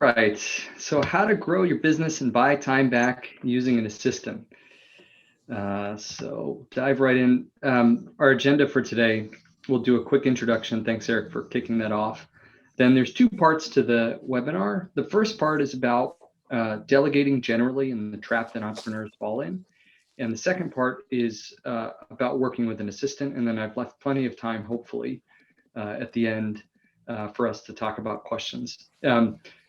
Right. So how to grow your business and buy time back using an assistant. So dive right in. Our agenda for today, we'll do a quick introduction. Thanks, Eric, for kicking that off. Then there's two parts to the webinar. The first part is about delegating generally and the trap that entrepreneurs fall in. And the second part is about working with an assistant. And then I've left plenty of time, hopefully, at the end for us to talk about questions.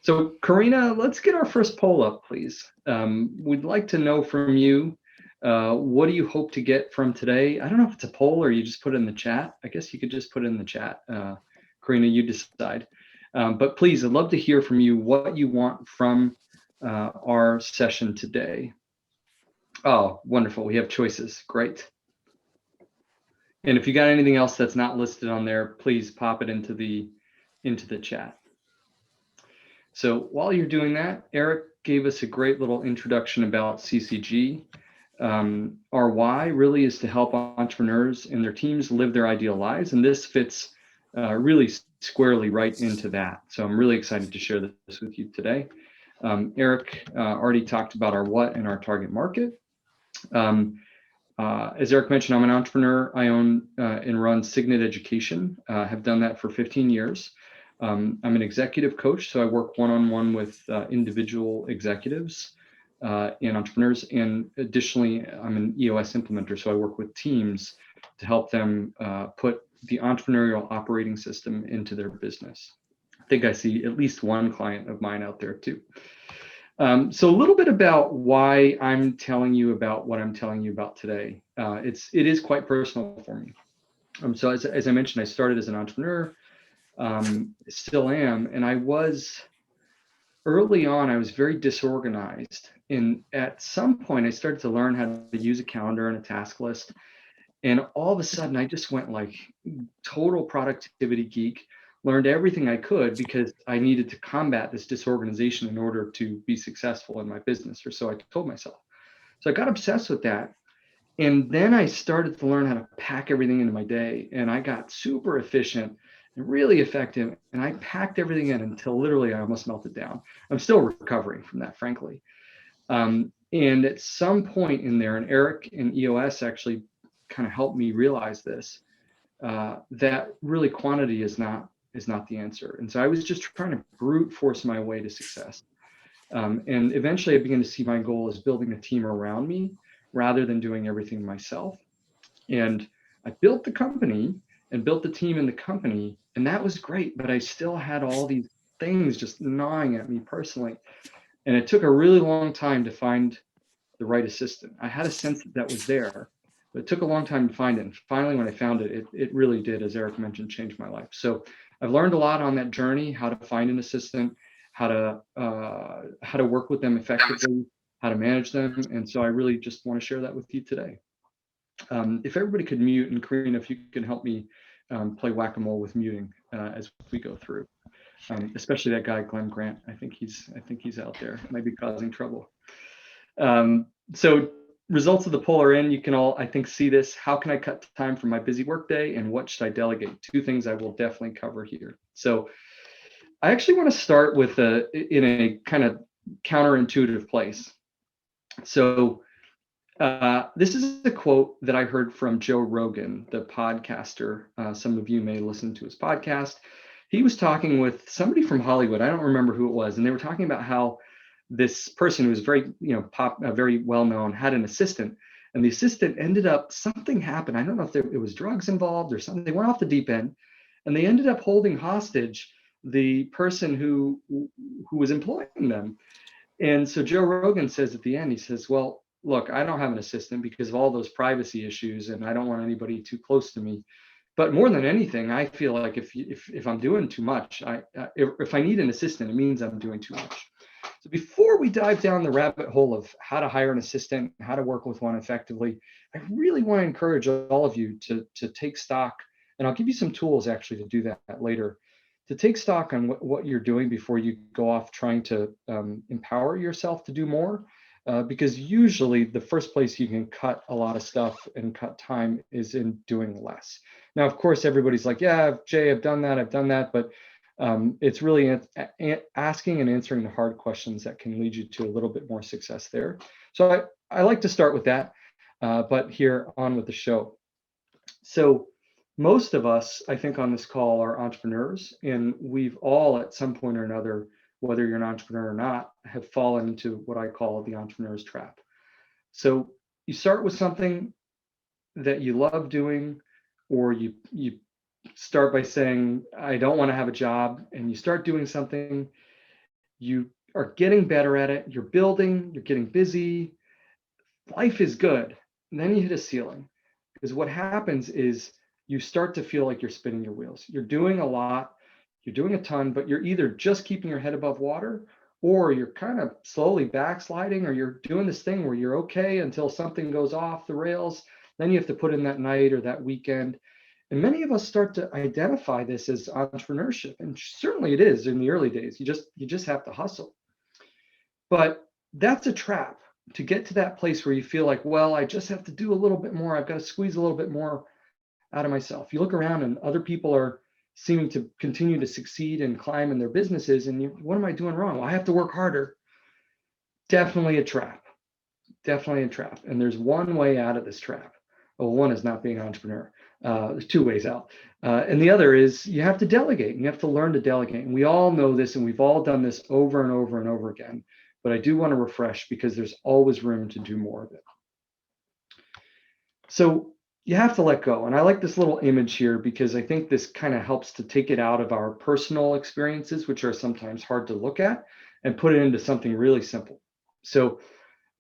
So Karina, let's get our first poll up, please. We'd like to know from you, what do you hope to get from today? I don't know if it's a poll or you just put it in the chat. I guess you could just put it in the chat. Karina, you decide. But please, I'd love to hear from you what you want from our session today. Oh, wonderful. We have choices. Great. And if you got anything else that's not listed on there, please pop it into the chat. So while you're doing that, Eric gave us a great little introduction about CCG. Our why really is to help entrepreneurs and their teams live their ideal lives, and this fits really squarely right into that. So I'm really excited to share this with you today. Eric already talked about our what and our target market. As Eric mentioned, I'm an entrepreneur. I own and run Signet Education. Have done that for 15 years. I'm an executive coach, so I work one-on-one with individual executives and entrepreneurs. And additionally, I'm an EOS implementer, so I work with teams to help them put the entrepreneurial operating system into their business. I think I see at least one client of mine out there too. So a little bit about why I'm telling you about what I'm telling you about today. It is quite personal for me. So as I mentioned, I started as an entrepreneur, still am, and early on, I was very disorganized. And at some point, I started to learn how to use a calendar and a task list. And all of a sudden, I just went like total productivity geek, learned everything I could because I needed to combat this disorganization in order to be successful in my business, or so I told myself. So I got obsessed with that. And then I started to learn how to pack everything into my day. And I got super efficient and really effective. And I packed everything in until literally I almost melted down. I'm still recovering from that, frankly. And at some point in there, and Eric and EOS actually kind of helped me realize this, that really quantity is not the answer. And so I was just trying to brute force my way to success. And eventually I began to see my goal as building a team around me rather than doing everything myself. And I built the company and built the team in the company, and that was great, but I still had all these things just gnawing at me personally. And it took a really long time to find the right assistant. I had a sense that was there, but it took a long time to find it. And finally, when I found it, it really did, as Eric mentioned, change my life. So I've learned a lot on that journey, how to find an assistant, how to work with them effectively, how to manage them. And so I really just want to share that with you today. If everybody could mute, and Karina, if you can help me play whack-a-mole with muting as we go through, especially that guy, Glenn Grant. I think he's out there, might be causing trouble. So results of the poll are in. You can all, I think, see this. How can I cut time from my busy workday, and what should I delegate? Two things I will definitely cover here. So I actually want to start with in a kind of counterintuitive place. So this is a quote that I heard from Joe Rogan, the podcaster. Some of you may listen to his podcast. He was talking with somebody from Hollywood. I don't remember who it was, and they were talking about how this person who was very, very well known, had an assistant, and the assistant ended up, something happened. I don't know if it was drugs involved or something. They went off the deep end, and they ended up holding hostage the person who was employing them. And so Joe Rogan says at the end, he says, well, look, I don't have an assistant because of all those privacy issues, and I don't want anybody too close to me. But more than anything, I feel like if I'm doing too much, if I need an assistant, it means I'm doing too much. So before we dive down the rabbit hole of how to hire an assistant, how to work with one effectively, I really want to encourage all of you to take stock, and I'll give you some tools actually to do that later, to take stock on what you're doing before you go off trying to empower yourself to do more. Because usually the first place you can cut a lot of stuff and cut time is in doing less. Now, of course, everybody's like, yeah, Jay, I've done that, but It's really asking and answering the hard questions that can lead you to a little bit more success there. So I like to start with that, but here on with the show. So most of us, I think, on this call are entrepreneurs, and we've all at some point or another, whether you're an entrepreneur or not, have fallen into what I call the entrepreneur's trap. So you start with something that you love doing, or you start by saying, I don't want to have a job, and you start doing something, you are getting better at it, you're building, you're getting busy, life is good. And then you hit a ceiling. Because what happens is you start to feel like you're spinning your wheels. You're doing a lot, you're doing a ton, but you're either just keeping your head above water, or you're kind of slowly backsliding, or you're doing this thing where you're okay until something goes off the rails. Then you have to put in that night or that weekend. And many of us start to identify this as entrepreneurship. And certainly it is in the early days. You just have to hustle. But that's a trap, to get to that place where you feel like, well, I just have to do a little bit more. I've got to squeeze a little bit more out of myself. You look around and other people are seeming to continue to succeed and climb in their businesses. And what am I doing wrong? Well, I have to work harder. Definitely a trap. Definitely a trap. And there's one way out of this trap. Well, one is not being an entrepreneur. There's two ways out. And the other is you have to delegate. You have to learn to delegate. And we all know this, and we've all done this over and over and over again. But I do want to refresh, because there's always room to do more of it. So you have to let go. And I like this little image here, because I think this kind of helps to take it out of our personal experiences, which are sometimes hard to look at, and put it into something really simple. So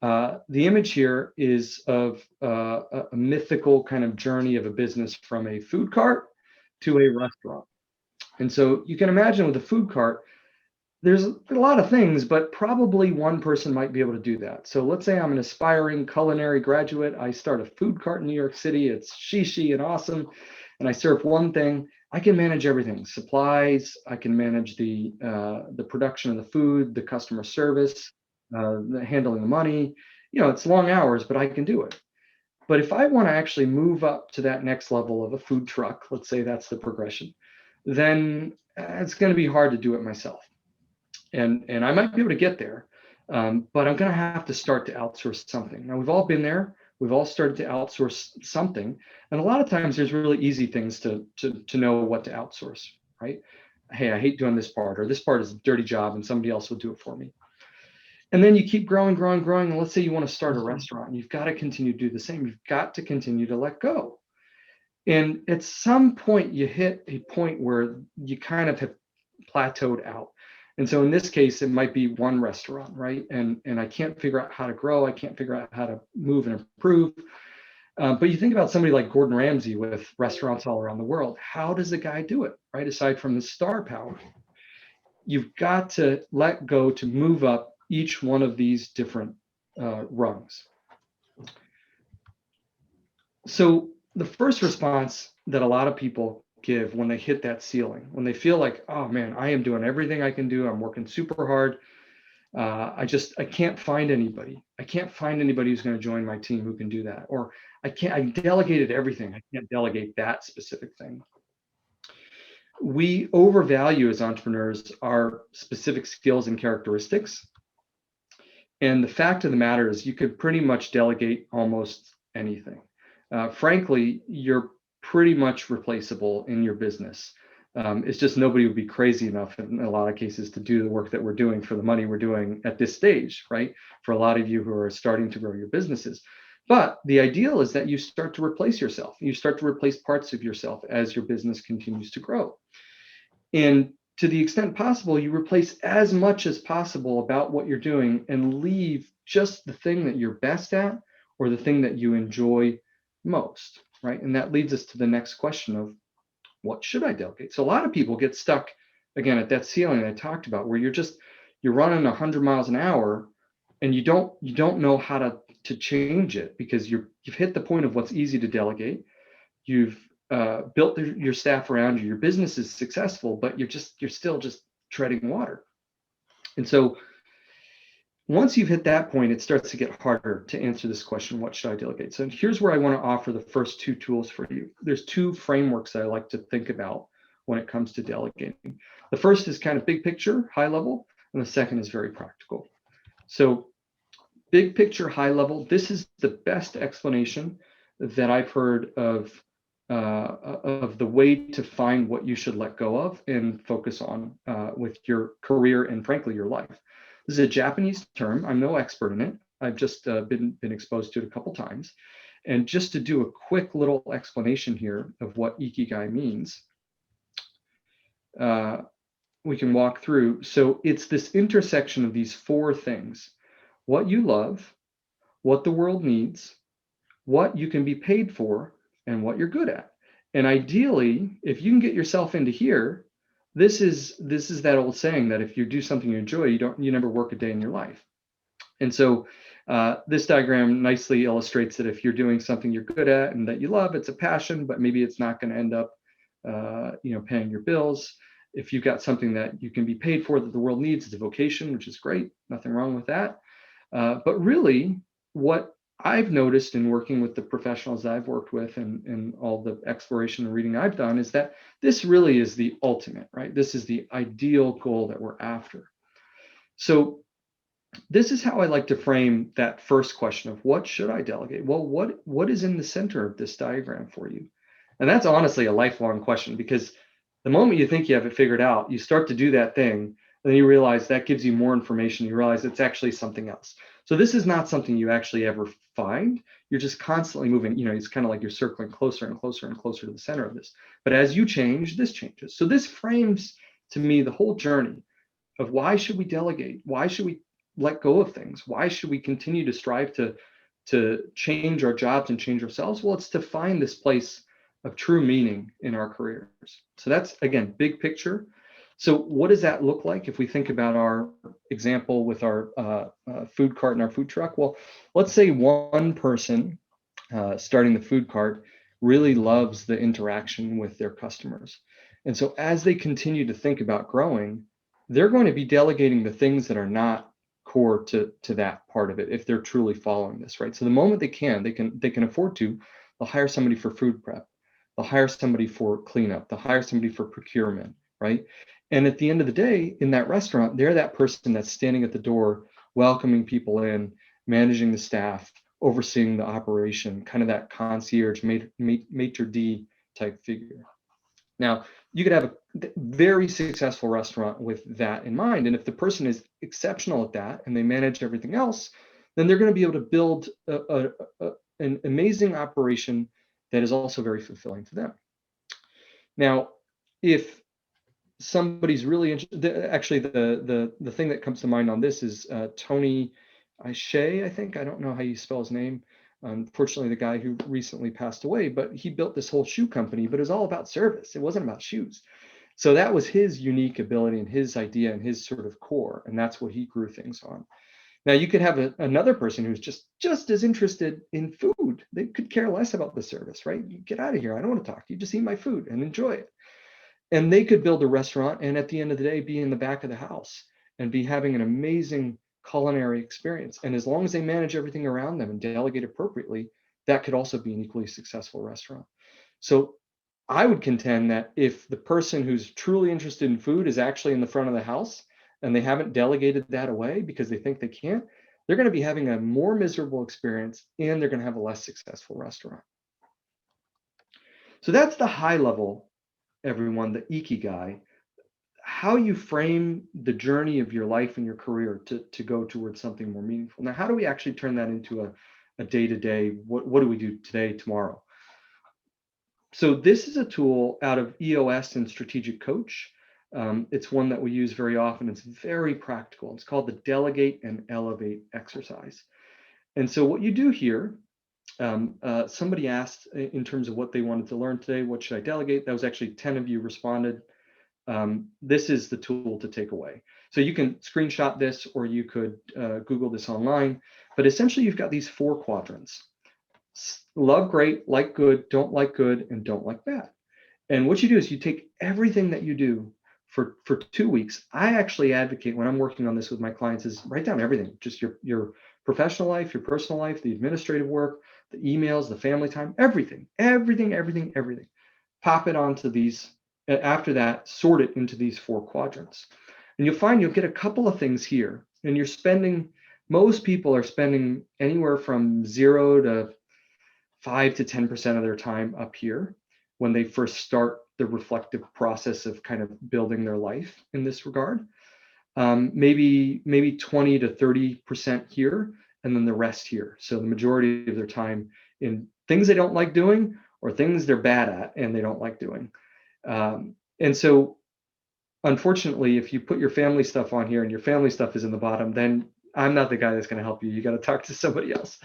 the image here is of a mythical kind of journey of a business from a food cart to a restaurant. And so you can imagine with a food cart, there's a lot of things, but probably one person might be able to do that. So let's say I'm an aspiring culinary graduate. I start a food cart in New York City. It's shishi and awesome. And I serve one thing. I can manage everything: supplies. I can manage the production of the food, the customer service, the handling the money. It's long hours, but I can do it. But if I want to actually move up to that next level of a food truck, let's say that's the progression, then it's going to be hard to do it myself. And I might be able to get there, but I'm going to have to start to outsource something. Now, we've all been there. We've all started to outsource something. And a lot of times there's really easy things to know what to outsource, right? Hey, I hate doing this part, or this part is a dirty job and somebody else will do it for me. And then you keep growing. And let's say you want to start a restaurant. You've got to continue to do the same. You've got to continue to let go. And at some point, you hit a point where you kind of have plateaued out. And so in this case, it might be one restaurant, right? And I can't figure out how to grow. I can't figure out how to move and improve. But you think about somebody like Gordon Ramsay with restaurants all around the world. How does the guy do it, right? Aside from the star power, you've got to let go to move up each one of these different rungs. So the first response that a lot of people give when they hit that ceiling, when they feel like, oh man, I am doing everything I can do, I'm working super hard, I can't find anybody. I can't find anybody who's going to join my team who can do that. Or I delegated everything. I can't delegate that specific thing. We overvalue as entrepreneurs our specific skills and characteristics. And the fact of the matter is you could pretty much delegate almost anything. Frankly, you're pretty much replaceable in your business. It's just nobody would be crazy enough in a lot of cases to do the work that we're doing for the money we're doing at this stage, right? For a lot of you who are starting to grow your businesses. But the ideal is that you start to replace yourself. You start to replace parts of yourself as your business continues to grow. And to the extent possible, you replace as much as possible about what you're doing and leave just the thing that you're best at or the thing that you enjoy most, right? And that leads us to the next question of, what should I delegate? So a lot of people get stuck, again, at that ceiling I talked about, where you're running 100 miles an hour and you don't know how to change it, because you've hit the point of what's easy to delegate. You've built your staff around you. Your business is successful, but you're still just treading water. And so once you've hit that point, it starts to get harder to answer this question, what should I delegate? So here's where I want to offer the first two tools for you. There's two frameworks that I like to think about when it comes to delegating. The first is kind of big picture, high level, and the second is very practical. So big picture, high level, this is the best explanation that I've heard of the way to find what you should let go of and focus on with your career and frankly your life. This is a Japanese term. I'm no expert in it. I've just been exposed to it a couple times. And just to do a quick little explanation here of what ikigai means, we can walk through. So it's this intersection of these four things: what you love, what the world needs, what you can be paid for, and what you're good at. And ideally, if you can get yourself into here, this is that old saying that if you do something you enjoy, you never work a day in your life. And so this diagram nicely illustrates that if you're doing something you're good at and that you love, it's a passion, but maybe it's not going to end up paying your bills. If you've got something that you can be paid for that the world needs, it's a vocation, which is great. Nothing wrong with that. But really, what I've noticed in working with the professionals I've worked with and all the exploration and reading I've done is that this really is the ultimate, right? This is the ideal goal that we're after. So this is how I like to frame that first question of what should I delegate? Well, what is in the center of this diagram for you? And that's honestly a lifelong question, because the moment you think you have it figured out, you start to do that thing, and then you realize that gives you more information. You realize it's actually something else. So this is not something you actually ever find. You're just constantly moving. It's kind of like you're circling closer and closer and closer to the center of this. But as you change, this changes. So this frames to me the whole journey of why should we delegate? Why should we let go of things? Why should we continue to strive to change our jobs and change ourselves? Well, it's to find this place of true meaning in our careers. So that's, again, big picture. So what does that look like if we think about our example with our food cart and our food truck? Well, let's say one person starting the food cart really loves the interaction with their customers. And so as they continue to think about growing, they're going to be delegating the things that are not core to that part of it if they're truly following this, right? So the moment they can afford to, they'll hire somebody for food prep, they'll hire somebody for cleanup, they'll hire somebody for procurement, right? And at the end of the day, in that restaurant, they're that person that's standing at the door, welcoming people in, managing the staff, overseeing the operation, kind of that concierge, maitre d' type figure. Now, you could have a very successful restaurant with that in mind. And if the person is exceptional at that and they manage everything else, then they're going to be able to build an amazing operation that is also very fulfilling to them. Now, if somebody's really interested, actually the thing that comes to mind on this is Tony Shea, I think. I don't know how you spell his name. Unfortunately, the guy who recently passed away, but he built this whole shoe company, but it was all about service. It wasn't about shoes. So that was his unique ability and his idea and his sort of core. And that's what he grew things on. Now you could have another person who's just as interested in food. They could care less about the service, right? You get out of here. I don't want to talk to you. Just eat my food and enjoy it. And they could build a restaurant and at the end of the day, be in the back of the house and be having an amazing culinary experience. And as long as they manage everything around them and delegate appropriately, that could also be an equally successful restaurant. So I would contend that if the person who's truly interested in food is actually in the front of the house and they haven't delegated that away because they think they can't, they're going to be having a more miserable experience and they're going to have a less successful restaurant. So that's the high level, everyone, the ikigai. How you frame the journey of your life and your career to go towards something more meaningful. Now, how do we actually turn that into a day-to-day? What do we do today, tomorrow? So this is a tool out of EOS and Strategic Coach. It's one that we use very often. It's very practical. It's called the Delegate and Elevate exercise. And so what you do here, somebody asked in terms of what they wanted to learn today, what should I delegate? That was actually 10 of you responded. This is the tool to take away. So you can screenshot this or you could Google this online, but essentially you've got these 4 quadrants: love great, like good, don't like good, and don't like bad. And what you do is you take everything that you do for 2 weeks. I actually advocate when I'm working on this with my clients is write down everything, just your professional life, your personal life, the administrative work, the emails, the family time, everything. Pop it onto these After that, sort it into these 4 quadrants. And you'll find you'll get a couple of things here. And most people are spending anywhere from 0 to 5 to 10% of their time up here when they first start the reflective process of kind of building their life in this regard. Maybe 20 to 30% here, and then the rest here. So the majority of their time in things they don't like doing or things they're bad at and they don't like doing. And so unfortunately, if you put your family stuff on here and your family stuff is in the bottom, then I'm not the guy that's going to help you. You got to talk to somebody else.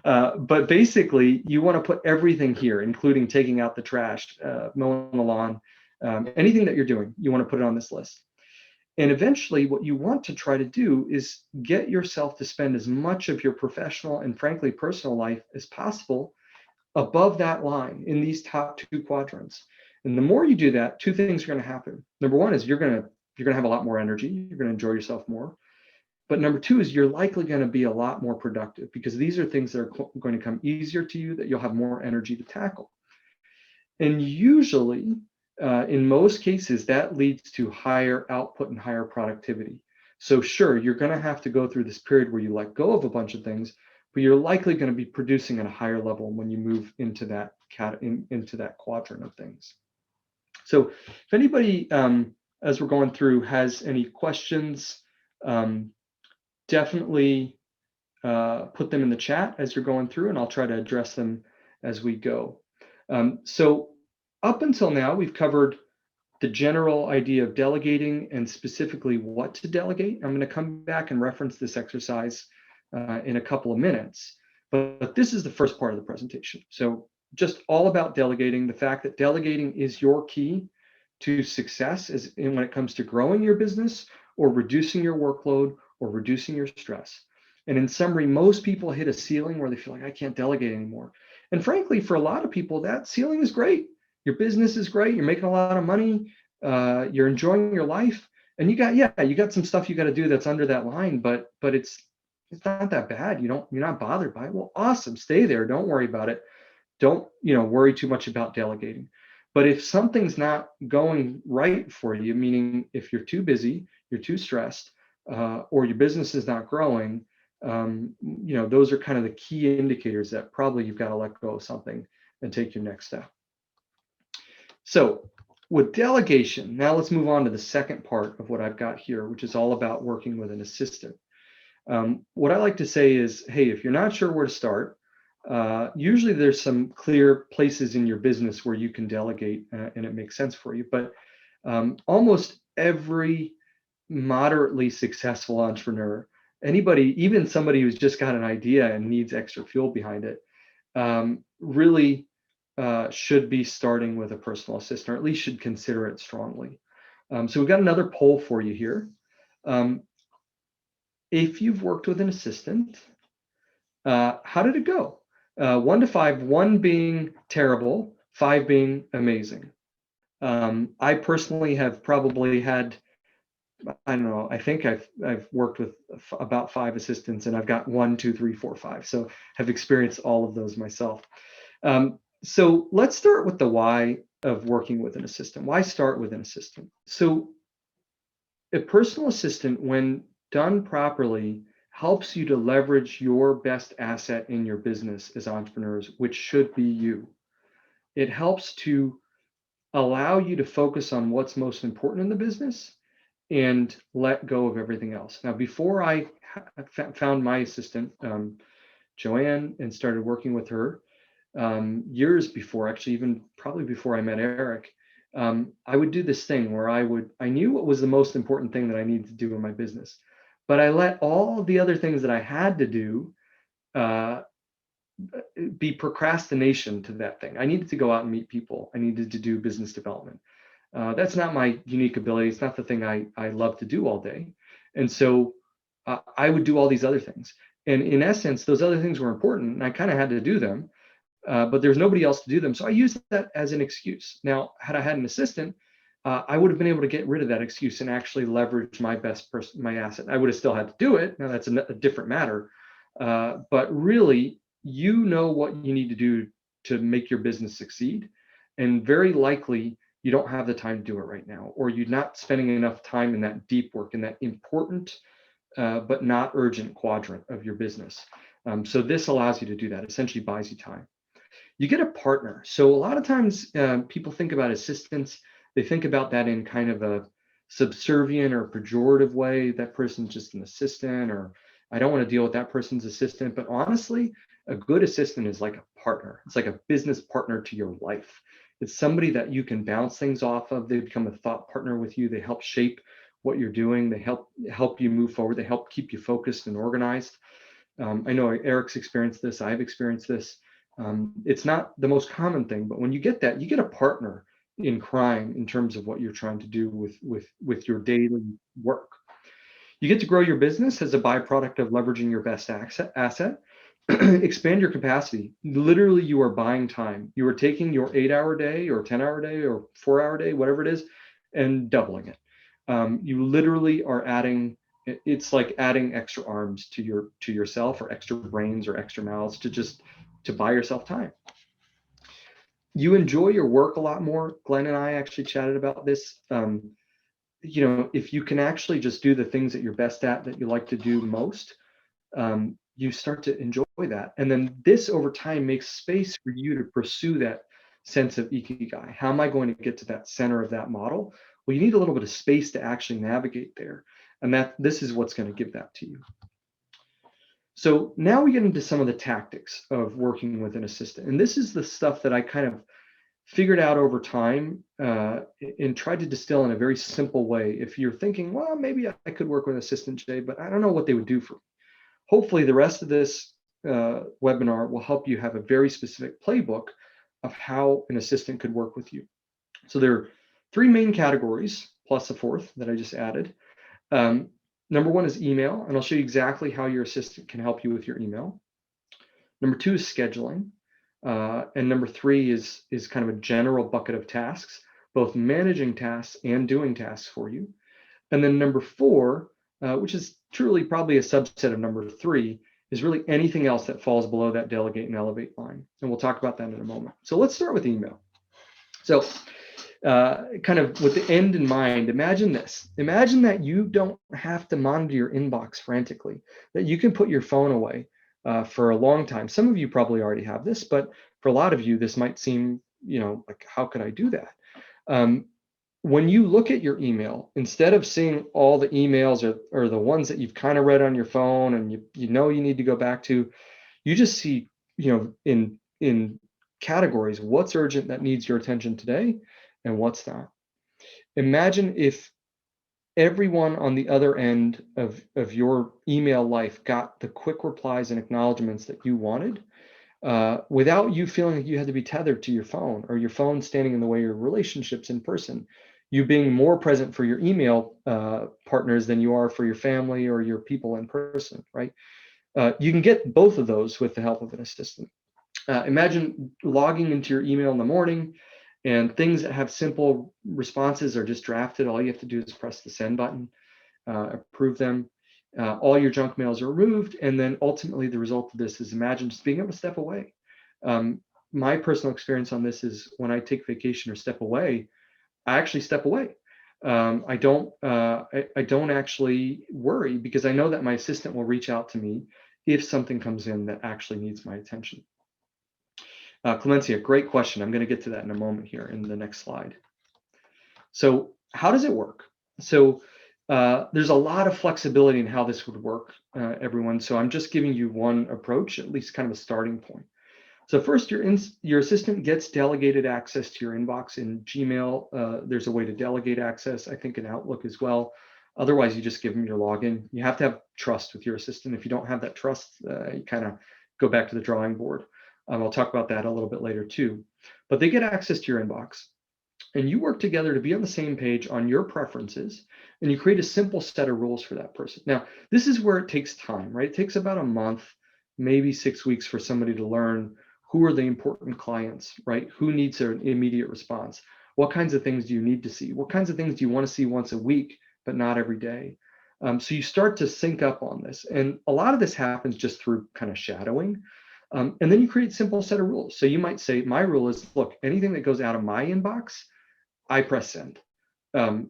But basically, you want to put everything here, including taking out the trash, mowing the lawn, anything that you're doing, you want to put it on this list. And eventually, what you want to try to do is get yourself to spend as much of your professional and frankly personal life as possible above that line in these top 2 quadrants. And the more you do that, 2 things are going to happen. Number one is you're going to have a lot more energy. You're going to enjoy yourself more. But number 2 is you're likely going to be a lot more productive because these are things that are going to come easier to you, that you'll have more energy to tackle. And usually, in most cases, that leads to higher output and higher productivity. So sure, you're going to have to go through this period where you let go of a bunch of things, but you're likely going to be producing at a higher level when you move into that quadrant of things. So if anybody, as we're going through, has any questions, definitely put them in the chat as you're going through, and I'll try to address them as we go. So up until now, we've covered the general idea of delegating and specifically what to delegate. I'm going to come back and reference this exercise in a couple of minutes, but this is the first part of the presentation. So just all about delegating, the fact that delegating is your key to success when it comes to growing your business or reducing your workload or reducing your stress. And in summary, most people hit a ceiling where they feel like I can't delegate anymore. And frankly, for a lot of people, that ceiling is great. Your business is great. You're making a lot of money. You're enjoying your life. And you got some stuff you got to do that's under that line, but it's not that bad. You're not bothered by it. Well, awesome. Stay there. Don't worry about it. Don't, worry too much about delegating. But if something's not going right for you, meaning if you're too busy, you're too stressed, or your business is not growing, those are kind of the key indicators that probably you've got to let go of something and take your next step. So with delegation, now let's move on to the second part of what I've got here, which is all about working with an assistant. What I like to say is, hey, if you're not sure where to start, usually there's some clear places in your business where you can delegate and it makes sense for you. But almost every moderately successful entrepreneur, anybody, even somebody who's just got an idea and needs extra fuel behind it, really should be starting with a personal assistant, or at least should consider it strongly. So we've got another poll for you here. If you've worked with an assistant, how did it go? 1 to 5, 1 being terrible, 5 being amazing. I personally have probably had, I don't know, I think I've worked with about 5 assistants, and I've got 1, 2, 3, 4, 5. So have experienced all of those myself. So let's start with the why of working with an assistant. Why start with an assistant? So a personal assistant, when done properly, helps you to leverage your best asset in your business as entrepreneurs, which should be you. It helps to allow you to focus on what's most important in the business and let go of everything else. Now, before I found my assistant, Joanne, and started working with her, years before, actually, even probably before I met Eric, I would do this thing where I knew what was the most important thing that I needed to do in my business, but I let all the other things that I had to do be procrastination to that thing. I needed to go out and meet people. I needed to do business development. That's not my unique ability. It's not the thing I love to do all day. And so I would do all these other things. And in essence, those other things were important, and I kind of had to do them, but there's nobody else to do them. So I used that as an excuse. Now, had I had an assistant, I would have been able to get rid of that excuse and actually leverage my my asset. I would have still had to do it. Now, that's a different matter. But really, you know what you need to do to make your business succeed. And very likely, you don't have the time to do it right now, or you're not spending enough time in that deep work, in that important but not urgent quadrant of your business. So this allows you to do that, essentially buys you time. You get a partner. So a lot of times people think about assistants, they think about that in kind of a subservient or pejorative way. That person's just an assistant, or I don't want to deal with that person's assistant. But honestly, a good assistant is like a partner. It's like a business partner to your life. It's somebody that you can bounce things off of. They become a thought partner with you. They help shape what you're doing. They help you move forward. They help keep you focused and organized. I know Eric's experienced this. I've experienced this. It's not the most common thing, but when you get that, you get a partner in crime in terms of what you're trying to do with your daily work. You get to grow your business as a byproduct of leveraging your best asset. Expand your capacity. Literally, you are buying time. You are taking your 8-hour day or 10-hour day or 4-hour day, whatever it is, and doubling it. You literally are adding. It's like adding extra arms to yourself, or extra brains, or extra mouths to buy yourself time. You enjoy your work a lot more. Glenn and I actually chatted about this. If you can actually just do the things that you're best at, that you like to do most, you start to enjoy that. And then this over time makes space for you to pursue that sense of ikigai. How am I going to get to that center of that model? Well, you need a little bit of space to actually navigate there. And this is what's going to give that to you. So now we get into some of the tactics of working with an assistant. And this is the stuff that I kind of figured out over time and tried to distill in a very simple way. If you're thinking, well, maybe I could work with an assistant, Jay, but I don't know what they would do for me. Hopefully the rest of this webinar will help you have a very specific playbook of how an assistant could work with you. So there are 3 main categories, plus a 4th that I just added. Number 1 is email, and I'll show you exactly how your assistant can help you with your email. Number 2 is scheduling. And number 3 is kind of a general bucket of tasks, both managing tasks and doing tasks for you. And then number 4, which is truly probably a subset of number 3, is really anything else that falls below that delegate and elevate line. And we'll talk about that in a moment. So let's start with email. So kind of with the end in mind, imagine this. Imagine that you don't have to monitor your inbox frantically, that you can put your phone away for a long time. Some of you probably already have this, but for a lot of you, this might seem, like, how could I do that? When you look at your email, instead of seeing all the emails or the ones that you've kind of read on your phone and you need to go back to, you just see, in categories, what's urgent that needs your attention today and what's not. Imagine if everyone on the other end of your email life got the quick replies and acknowledgments that you wanted, without you feeling like you had to be tethered to your phone, or your phone standing in the way of your relationships in person. You being more present for your email partners than you are for your family or your people in person, right? You can get both of those with the help of an assistant. Imagine logging into your email in the morning, and things that have simple responses are just drafted. All you have to do is press the send button, approve them. All your junk mails are removed. And then ultimately the result of this is, imagine just being able to step away. My personal experience on this is, when I take vacation or step away, I actually step away. I don't actually worry, because I know that my assistant will reach out to me if something comes in that actually needs my attention. Clemencia, great question. I'm going to get to that in a moment here in the next slide. So how does it work? So there's a lot of flexibility in how this would work, everyone. So I'm just giving you one approach, at least kind of a starting point. So first, your assistant gets delegated access to your inbox in Gmail. There's a way to delegate access, I think, in Outlook as well. Otherwise, you just give them your login. You have to have trust with your assistant. If you don't have that trust, you kind of go back to the drawing board. I'll talk about that a little bit later too. But they get access to your inbox, and you work together to be on the same page on your preferences, and you create a simple set of rules for that person. Now, this is where it takes time, right? It takes about a month, maybe 6 weeks for somebody to learn who are the important clients, right? Who needs an immediate response? What kinds of things do you need to see? What kinds of things do you want to see once a week, but not every day? So you start to sync up on this. And a lot of this happens just through kind of shadowing. And then you create a simple set of rules. So you might say, my rule is, look, anything that goes out of my inbox, I press send.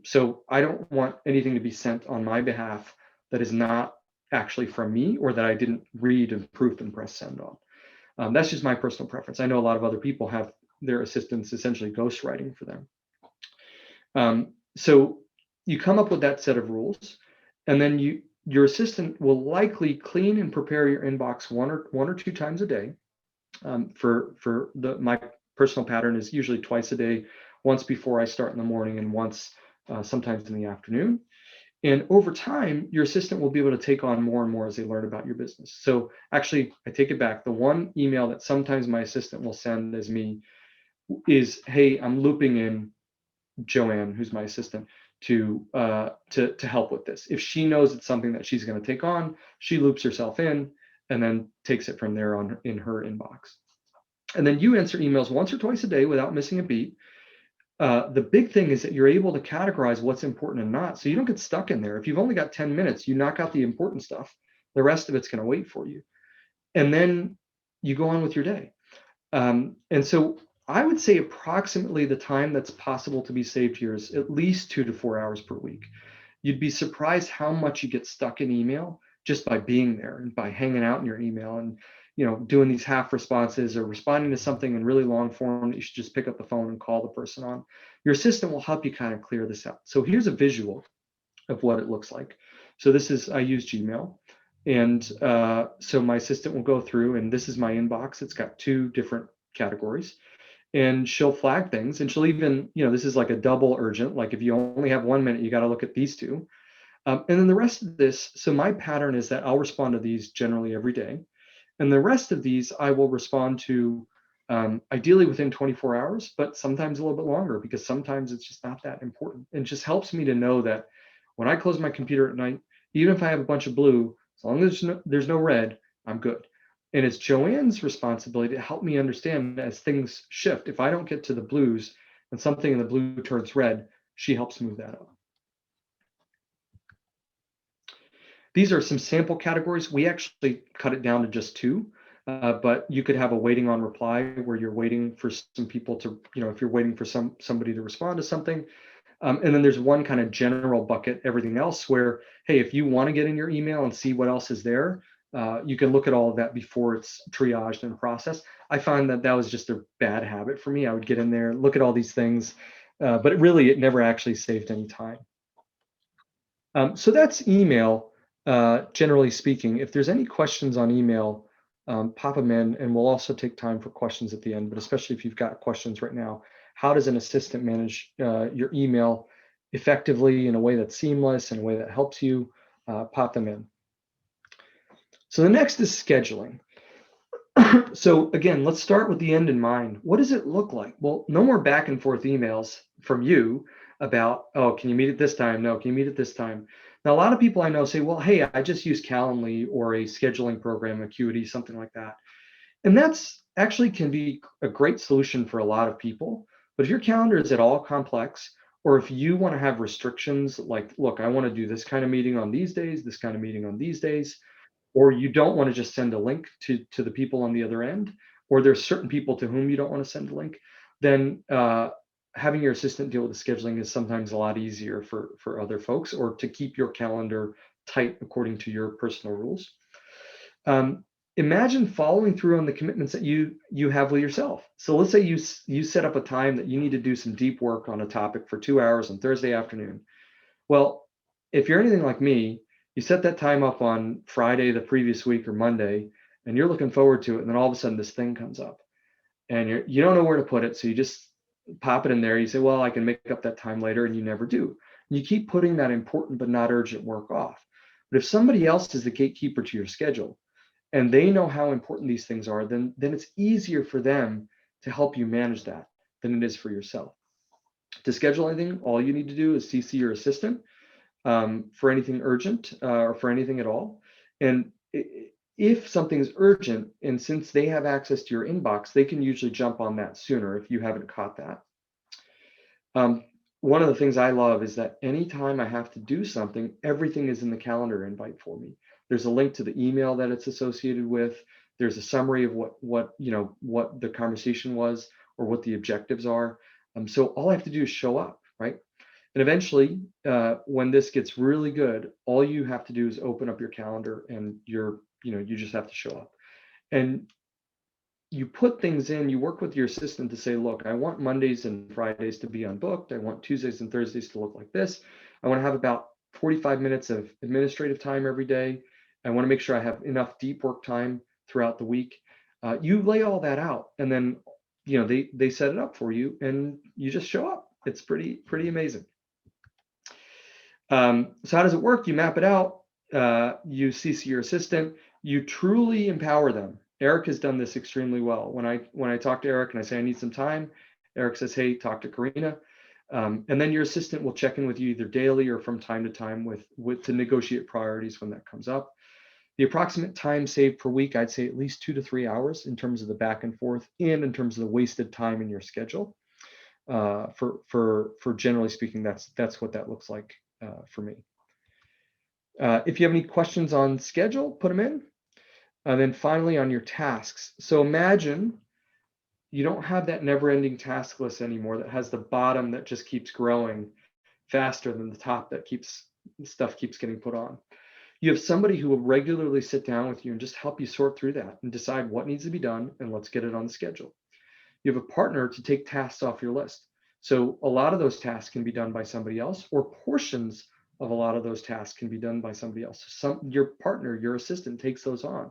So I don't want anything to be sent on my behalf that is not actually from me or that I didn't read and proof and press send on. That's just my personal preference. I know a lot of other people have their assistants essentially ghostwriting for them. So you come up with that set of rules, and then your assistant will likely clean and prepare your inbox one or two times a day. My personal pattern is usually twice a day, once before I start in the morning and once sometimes in the afternoon. And over time, your assistant will be able to take on more and more as they learn about your business. So actually, I take it back. The one email that sometimes my assistant will send as me is, "Hey, I'm looping in Joanne, who's my assistant, to help with this." If she knows it's something that she's going to take on, she loops herself in and then takes it from there on in her inbox. And then you answer emails once or twice a day without missing a beat. The big thing is that you're able to categorize what's important and not, so you don't get stuck in there. If you've only got 10 minutes, you knock out the important stuff. The rest of it's going to wait for you. And then you go on with your day. And so I would say approximately the time that's possible to be saved here is at least 2 to 4 hours per week. You'd be surprised how much you get stuck in email just by being there and by hanging out in your email and doing these half responses or responding to something in really long form that you should just pick up the phone and call the person on. Your assistant will help you kind of clear this out. So here's a visual of what it looks like. So I use Gmail. And so my assistant will go through, and this is my inbox. It's got two different categories. And she'll flag things, and she'll even, this is like a double urgent. Like if you only have 1 minute, you got to look at these two. And then the rest of this, so my pattern is that I'll respond to these generally every day. And the rest of these I will respond to ideally within 24 hours, but sometimes a little bit longer because sometimes it's just not that important. It just helps me to know that when I close my computer at night, even if I have a bunch of blue, as long as there's no red, I'm good. And it's Joanne's responsibility to help me understand as things shift. If I don't get to the blues and something in the blue turns red, she helps move that up. These are some sample categories. We actually cut it down to just two, but you could have a waiting on reply where you're waiting for some people to, if you're waiting for somebody to respond to something. And then there's one kind of general bucket, everything else, where, hey, if you want to get in your email and see what else is there, you can look at all of that before it's triaged and processed. I find that was just a bad habit for me. I would get in there, look at all these things, but it never actually saved any time. So that's email. Generally speaking, if there's any questions on email, pop them in, and we'll also take time for questions at the end, but especially if you've got questions right now. How does an assistant manage your email effectively in a way that's seamless, in a way that helps you? Pop them in. So the next is scheduling. So again, let's start with the end in mind. What does it look like? Well, no more back and forth emails from you about, oh, can you meet at this time? No, can you meet at this time? Now, a lot of people I know say, well, hey, I just use Calendly or a scheduling program, Acuity, something like that. And that's actually can be a great solution for a lot of people. But if your calendar is at all complex, or if you want to have restrictions like, look, I want to do this kind of meeting on these days, this kind of meeting on these days, or you don't want to just send a link to the people on the other end, or there's certain people to whom you don't want to send a link, then having your assistant deal with the scheduling is sometimes a lot easier for other folks, or to keep your calendar tight according to your personal rules. Imagine following through on the commitments that you have with yourself. So let's say you set up a time that you need to do some deep work on a topic for 2 hours on Thursday afternoon. Well, if you're anything like me, you set that time up on Friday the previous week or Monday, and you're looking forward to it, and then all of a sudden this thing comes up, and you don't know where to put it, so you just pop it in there. You say, well, I can make up that time later, and you never do. And you keep putting that important but not urgent work off. But if somebody else is the gatekeeper to your schedule, and they know how important these things are, then it's easier for them to help you manage that than it is for yourself. To schedule anything, all you need to do is CC your assistant for anything urgent or for anything at all. And if something's urgent, and since they have access to your inbox, they can usually jump on that sooner if you haven't caught that. One of the things I love is that anytime I have to do something, everything is in the calendar invite for me. There's a link to the email that it's associated with. There's a summary of what the conversation was or what the objectives are. So all I have to do is show up, right? And eventually, when this gets really good, all you have to do is open up your calendar, and you just have to show up. And you put things in, you work with your assistant to say, look, I want Mondays and Fridays to be unbooked. I want Tuesdays and Thursdays to look like this. I want to have about 45 minutes of administrative time every day. I want to make sure I have enough deep work time throughout the week. You lay all that out, and then they set it up for you, and you just show up. It's pretty amazing. So how does it work? You map it out. You CC your assistant. You truly empower them. Eric has done this extremely well. When I talk to Eric and I say I need some time, Eric says, "Hey, talk to Karina," and then your assistant will check in with you either daily or from time to time with to negotiate priorities when that comes up. The approximate time saved per week, I'd say at least 2 to 3 hours in terms of the back and forth, and in terms of the wasted time in your schedule. For generally speaking, that's what that looks like for me. If you have any questions on schedule, put them in. And then finally on your tasks. So imagine you don't have that never-ending task list anymore that has the bottom that just keeps growing faster than the top that stuff keeps getting put on. You have somebody who will regularly sit down with you and just help you sort through that and decide what needs to be done, and let's get it on the schedule. You have a partner to take tasks off your list. So a lot of those tasks can be done by somebody else, or portions of a lot of those tasks can be done by somebody else. Your partner, your assistant takes those on.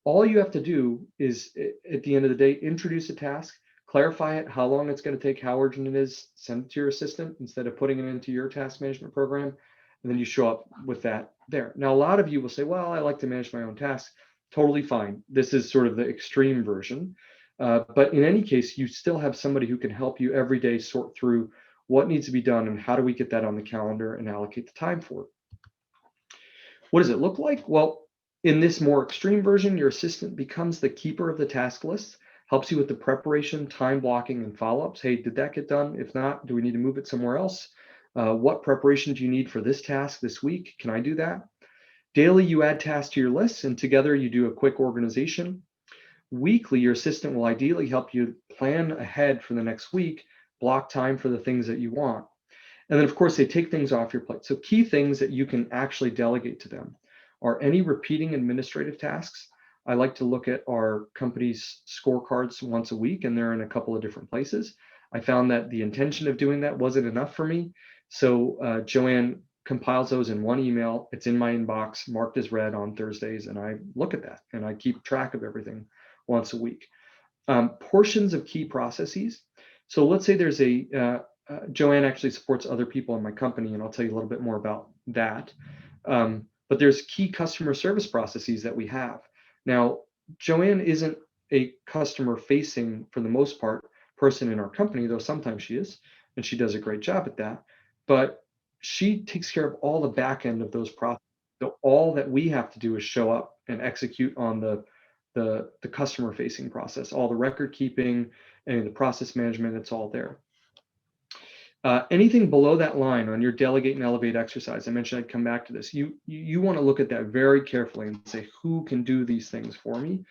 All you have to do is, at the end of the day, introduce a task, clarify it, how long it's going to take, how urgent it is, send it to your assistant instead of putting it into your task management program, and then you show up with that there. Now, a lot of you will say, well, I like to manage my own tasks. Totally fine. This is sort of the extreme version. But in any case, you still have somebody who can help you every day sort through what needs to be done and how do we get that on the calendar and allocate the time for it. What does it look like? Well, in this more extreme version, your assistant becomes the keeper of the task list, helps you with the preparation, time blocking, and follow-ups. Hey, did that get done? If not, do we need to move it somewhere else? What preparation do you need for this task this week? Can I do that? Daily, you add tasks to your list, and together you do a quick organization. Weekly, your assistant will ideally help you plan ahead for the next week, block time for the things that you want. And then, of course, they take things off your plate. So key things that you can actually delegate to them are any repeating administrative tasks. I like to look at our company's scorecards once a week, and they're in a couple of different places. I found that the intention of doing that wasn't enough for me. So Joanne compiles those in one email. It's in my inbox, marked as read on Thursdays, and I look at that and I keep track of everything once a week. Portions of key processes. So let's say there's Joanne actually supports other people in my company, and I'll tell you a little bit more about that. But there's key customer service processes that we have. Now, Joanne isn't a customer facing, for the most part, person in our company, though sometimes she is, and she does a great job at that. But she takes care of all the back end of those processes. So all that we have to do is show up and execute on the customer facing process, all the record keeping and the process management, it's all there. Anything below that line on your delegate and elevate exercise, I mentioned I'd come back to this. You want to look at that very carefully and say, who can do these things for me?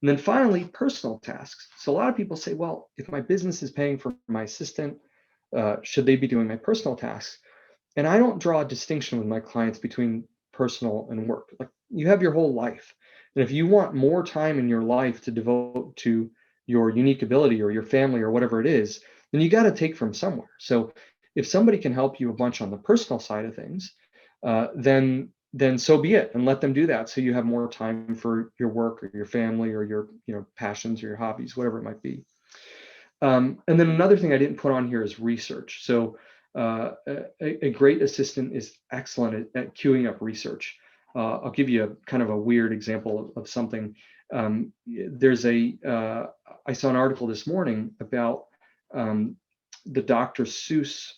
And then finally, personal tasks. So a lot of people say, well, if my business is paying for my assistant, should they be doing my personal tasks? And I don't draw a distinction with my clients between personal and work. Like, you have your whole life. And if you want more time in your life to devote to your unique ability or your family or whatever it is, then you got to take from somewhere. So if somebody can help you a bunch on the personal side of things, then so be it, and let them do that. So you have more time for your work or your family or your passions or your hobbies, whatever it might be. And then another thing I didn't put on here is research. So a great assistant is excellent at queuing up research. I'll give you a kind of a weird example of something. I saw an article this morning about the Dr. Seuss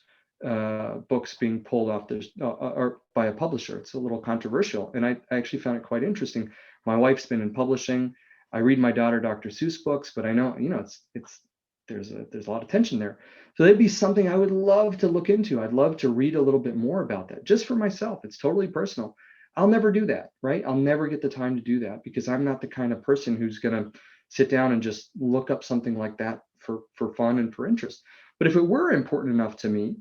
books being pulled off or by a publisher. It's a little controversial, and I actually found it quite interesting. My wife's been in publishing. I read my daughter Dr. Seuss books, but I know there's a lot of tension there. So that'd be something I would love to look into. I'd love to read a little bit more about that, just for myself. It's totally personal. I'll never do that, right? I'll never get the time to do that because I'm not the kind of person who's going to sit down and just look up something like that for fun and for interest. But if it were important enough to me,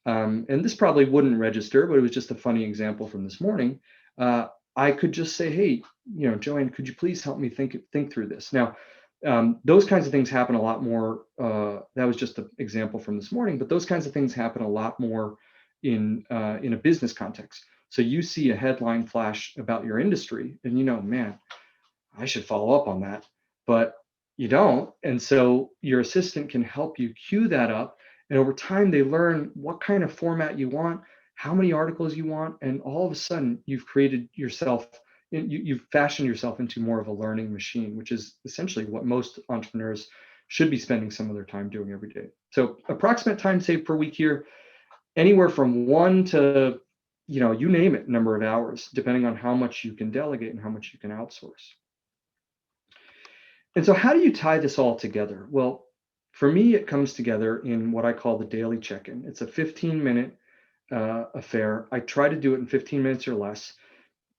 and this probably wouldn't register, but it was just a funny example from this morning, I could just say, hey, Joanne, could you please help me think through this? Now, those kinds of things happen a lot more. That was just an example from this morning, but those kinds of things happen a lot more in a business context. So you see a headline flash about your industry, and man, I should follow up on that, but you don't. And so your assistant can help you queue that up. And over time, they learn what kind of format you want, how many articles you want. And all of a sudden, you've created yourself, you've fashioned yourself into more of a learning machine, which is essentially what most entrepreneurs should be spending some of their time doing every day. So approximate time saved per week here, anywhere from 1 to, you name it, number of hours, depending on how much you can delegate and how much you can outsource. And so how do you tie this all together? Well, for me, it comes together in what I call the daily check-in. It's a 15-minute affair. I try to do it in 15 minutes or less,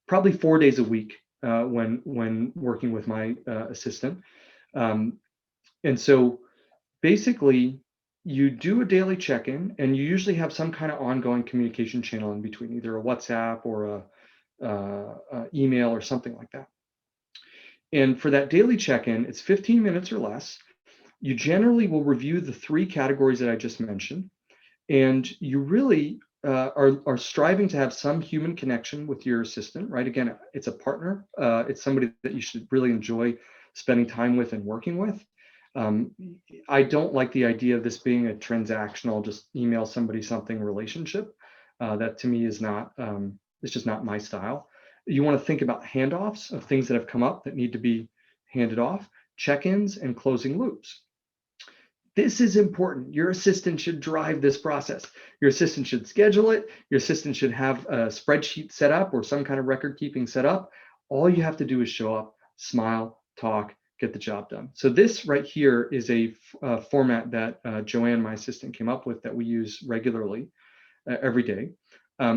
probably 4 days a week when working with my assistant. And so basically, you do a daily check-in, and you usually have some kind of ongoing communication channel in between, either a WhatsApp or a email or something like that. And for that daily check-in, it's 15 minutes or less. You generally will review the 3 categories that I just mentioned, and you really are striving to have some human connection with your assistant, right? Again, it's a partner. It's somebody that you should really enjoy spending time with and working with. I don't like the idea of this being a transactional, just email somebody something relationship. That to me is not, it's just not my style. You want to think about handoffs of things that have come up that need to be handed off, check-ins, and closing loops. This is important. Your assistant should drive this process. Your assistant should schedule it. Your assistant should have a spreadsheet set up or some kind of record keeping set up. All you have to do is show up, smile, talk, get the job done. So this right here is a format that Joanne, my assistant, came up with that we use regularly every day.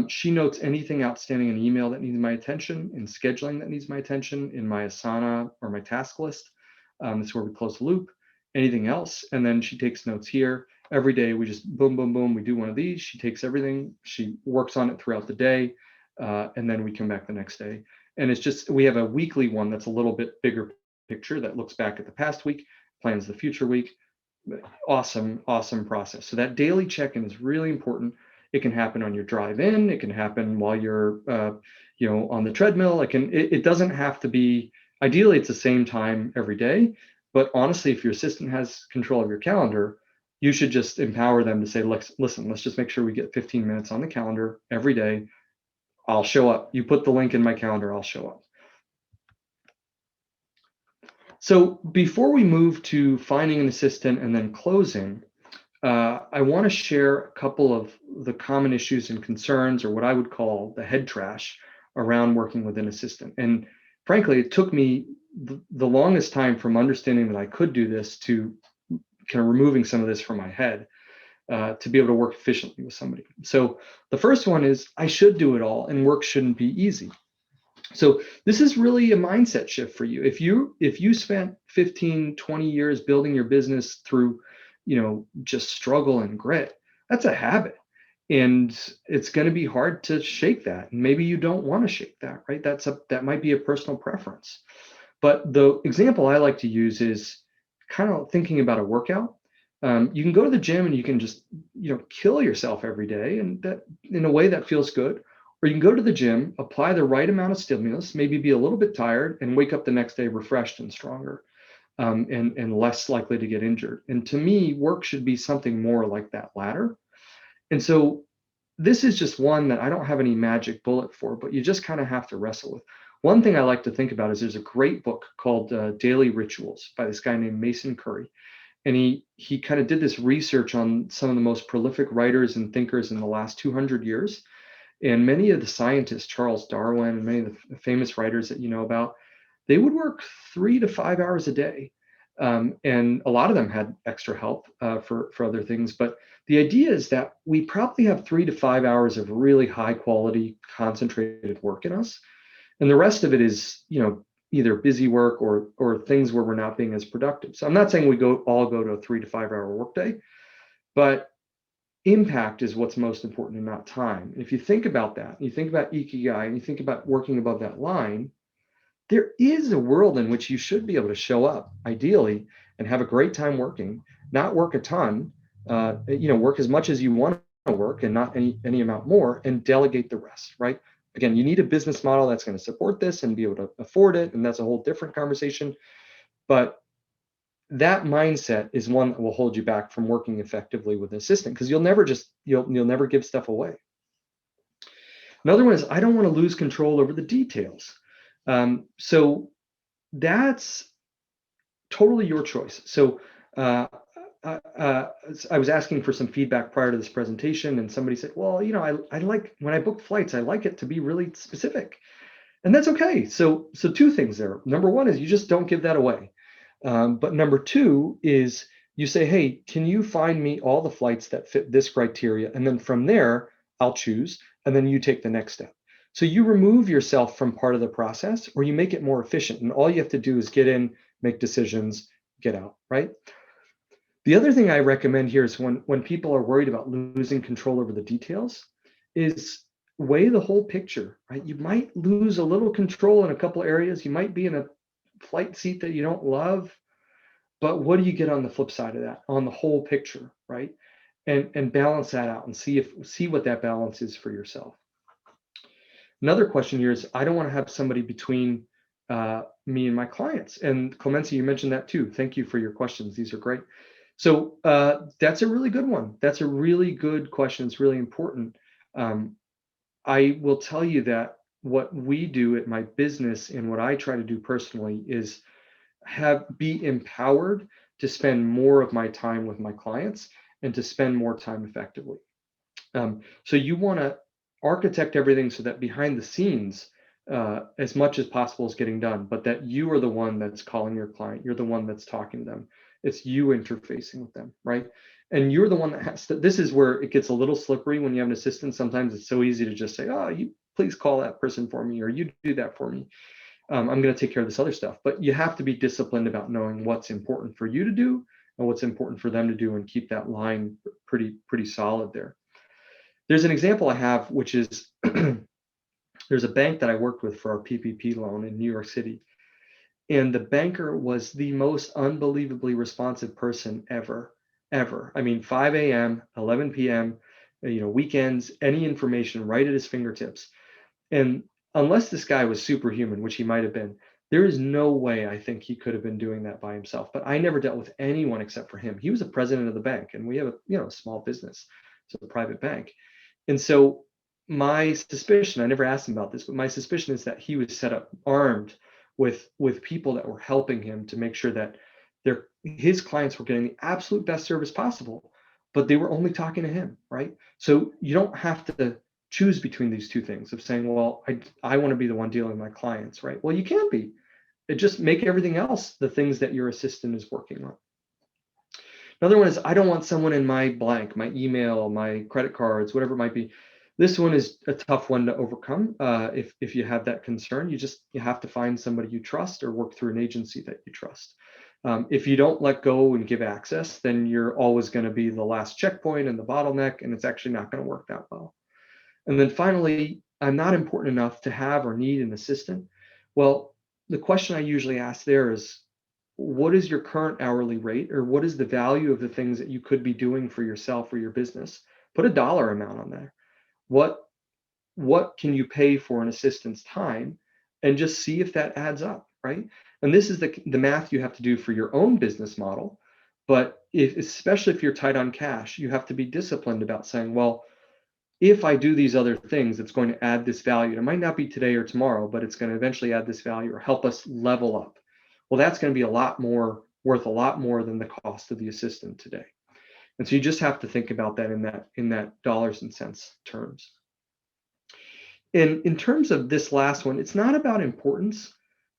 She notes anything outstanding in email that needs my attention, in scheduling that needs my attention, in my Asana or my task list. That's where we close the loop. Anything else, and then she takes notes here. Every day we just boom, boom, boom, we do one of these. She takes everything, she works on it throughout the day, and then we come back the next day. And it's just, we have a weekly one that's a little bit bigger picture that looks back at the past week, plans the future week. Awesome, awesome process. So that daily check-in is really important. It can happen on your drive in, it can happen while you're on the treadmill. It doesn't have to be, ideally it's the same time every day. But honestly, if your assistant has control of your calendar, you should just empower them to say, listen, let's just make sure we get 15 minutes on the calendar every day. I'll show up. You put the link in my calendar, I'll show up. So before we move to finding an assistant and then closing, I want to share a couple of the common issues and concerns, or what I would call the head trash around working with an assistant. And frankly, it took me the longest time from understanding that I could do this to kind of removing some of this from my head to be able to work efficiently with somebody. So the first one is I should do it all and work shouldn't be easy. So this is really a mindset shift for you. If you spent 15, 20 years building your business through, just struggle and grit, that's a habit. And it's going to be hard to shake that. And maybe you don't want to shake that, right? That might be a personal preference. But the example I like to use is kind of thinking about a workout. You can go to the gym and you can just, kill yourself every day, and that in a way that feels good. Or you can go to the gym, apply the right amount of stimulus, maybe be a little bit tired, and wake up the next day refreshed and stronger, and less likely to get injured. And to me, work should be something more like that latter. And so this is just one that I don't have any magic bullet for, but you just kind of have to wrestle with. One thing I like to think about is there's a great book called Daily Rituals by this guy named Mason Curry. And he kind of did this research on some of the most prolific writers and thinkers in the last 200 years. And many of the scientists, Charles Darwin and many of the famous writers that you know about, they would work 3 to 5 hours a day. And a lot of them had extra help for other things. But the idea is that we probably have 3 to 5 hours of really high quality, concentrated work in us. And the rest of it is, either busy work or things where we're not being as productive. So I'm not saying we all go to a 3 to 5 hour workday, but impact is what's most important and not time. And if you think about that, you think about ikigai and you think about working above that line, there is a world in which you should be able to show up ideally and have a great time working, not work a ton, work as much as you want to work and not any amount more, and delegate the rest, right? Again, you need a business model that's going to support this and be able to afford it, and that's a whole different conversation. But that mindset is one that will hold you back from working effectively with an assistant, because you'll never give stuff away. Another one is, I don't want to lose control over the details. So that's totally your choice. So I was asking for some feedback prior to this presentation, and somebody said, well, I like, when I book flights, I like it to be really specific. And that's okay. So two things there. Number one is you just don't give that away. But number two is you say, hey, can you find me all the flights that fit this criteria? And then from there, I'll choose, and then you take the next step. So you remove yourself from part of the process, or you make it more efficient. And all you have to do is get in, make decisions, get out, right? The other thing I recommend here is when people are worried about losing control over the details, is weigh the whole picture, right? You might lose a little control in a couple areas. You might be in a flight seat that you don't love, but what do you get on the flip side of that, on the whole picture, right? And balance that out and see what that balance is for yourself. Another question here is, I don't want to have somebody between me and my clients. And Clemencia, you mentioned that too. Thank you for your questions. These are great. So that's a really good one. That's a really good question. It's really important. I will tell you that what we do at my business and what I try to do personally is be empowered to spend more of my time with my clients and to spend more time effectively. So you want to architect everything so that behind the scenes, as much as possible is getting done, but that you are the one that's calling your client. You're the one that's talking to them. It's you interfacing with them, right? And you're the one that has to, this is where it gets a little slippery when you have an assistant. Sometimes it's so easy to just say, oh, you please call that person for me, or you do that for me. I'm going to take care of this other stuff. But you have to be disciplined about knowing what's important for you to do and what's important for them to do, and keep that line pretty solid there. There's an example I have, which is there's a bank that I worked with for our PPP loan in New York City. And the banker was the most unbelievably responsive person ever. I mean, 5 a.m., 11 p.m., weekends, any information right at his fingertips. And unless this guy was superhuman, which he might have been, there is no way I think he could have been doing that by himself. But I never dealt with anyone except for him. He was the president of the bank, and we have a small business, so a private bank. And so my suspicion, I never asked him about this, but my suspicion is that he was set up armed with people that were helping him to make sure that his clients were getting the absolute best service possible, but they were only talking to him, right? So you don't have to choose between these two things of saying, well, I want to be the one dealing with my clients, right? Well, you can't be. It just make everything else the things that your assistant is working on. Another one is, I don't want someone in my blank, my email, my credit cards, whatever it might be. This one is a tough one to overcome. If you have that concern, you have to find somebody you trust or work through an agency that you trust. If you don't let go and give access, then you're always going to be the last checkpoint and the bottleneck, and it's actually not going to work that well. And then finally, I'm not important enough to have or need an assistant. Well, the question I usually ask there is, what is your current hourly rate, or what is the value of the things that you could be doing for yourself or your business? Put a dollar amount on there. What can you pay for an assistant's time, and just see if that adds up, right? And this is the math you have to do for your own business model. But especially if you're tight on cash, you have to be disciplined about saying, well, if I do these other things, it's going to add this value. It might not be today or tomorrow, but it's going to eventually add this value or help us level up. Well, that's going to be worth a lot more than the cost of the assistant today. And so you just have to think about that in that dollars and cents terms. And in terms of this last one, it's not about importance.